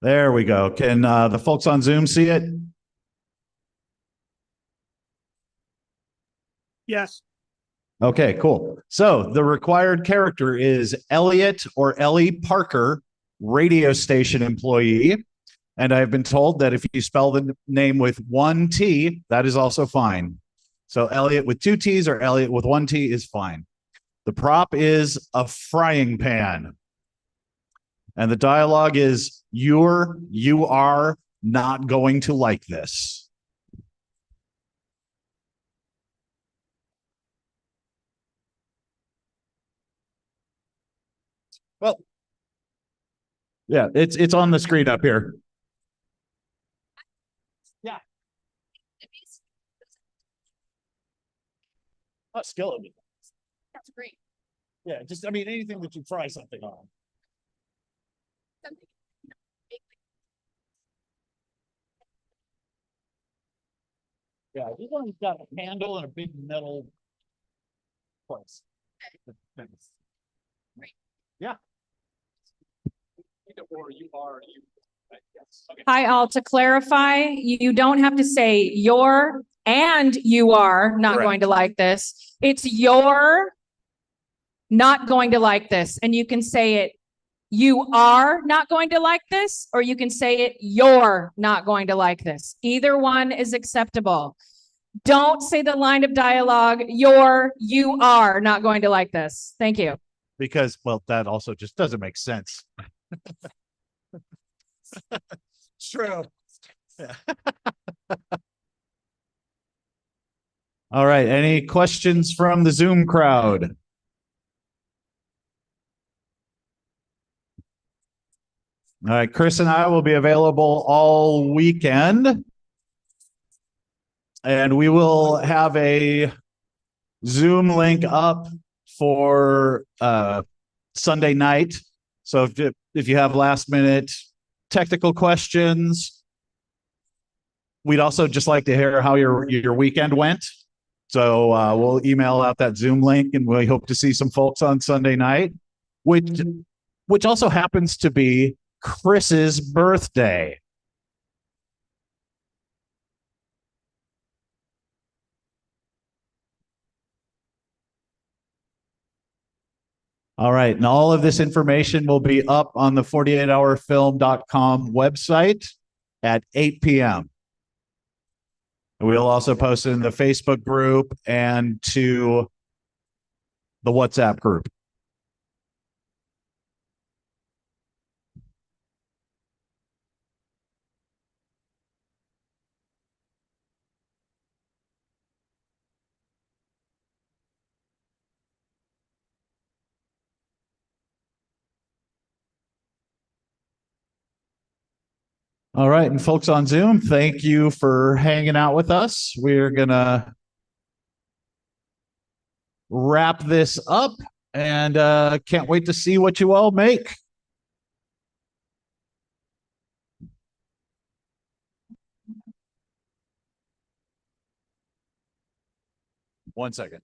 [SPEAKER 1] There we go. Can the folks on Zoom see it?
[SPEAKER 7] Yes.
[SPEAKER 1] Okay, cool. So the required character is Elliot or Ellie Parker, radio station employee. And I've been told that if you spell the name with one T, that is also fine. So Elliot with two T's or Elliot with one T is fine. The prop is a frying pan. And the dialogue is, you are not going to like this. Well, yeah, it's on the screen up here. Yeah. Not skillet.
[SPEAKER 4] That's great.
[SPEAKER 1] Yeah, just, I mean, anything that you fry something on. Yeah, this one's got a handle and a big metal place. Yeah.
[SPEAKER 7] Or you are, you. Yes. Okay.
[SPEAKER 4] Hi, all. To clarify, you don't have to say you're and you are not
[SPEAKER 1] Correct.
[SPEAKER 4] going to like this. It's you're not going to like this. And you can say it, you are not going to like this, or you can say it, you're not going to like this. Either one is acceptable. Don't say the line of dialogue, you are not going to like this. Thank you.
[SPEAKER 1] Because, well, that also just doesn't make sense.
[SPEAKER 7] True.
[SPEAKER 1] Yeah. All right. Any questions from the Zoom crowd? All right. Chris and I will be available all weekend. And we will have a Zoom link up for Sunday night. So if you have last minute technical questions, we'd also just like to hear how your weekend went. So we'll email out that Zoom link, and we hope to see some folks on Sunday night, which also happens to be Chris's birthday. All right. And all of this information will be up on the 48hourfilm.com website at 8 p.m. We'll also post it in the Facebook group and to the WhatsApp group. All right. And folks on Zoom, thank you for hanging out with us. We're going to wrap this up and can't wait to see what you all make. One second.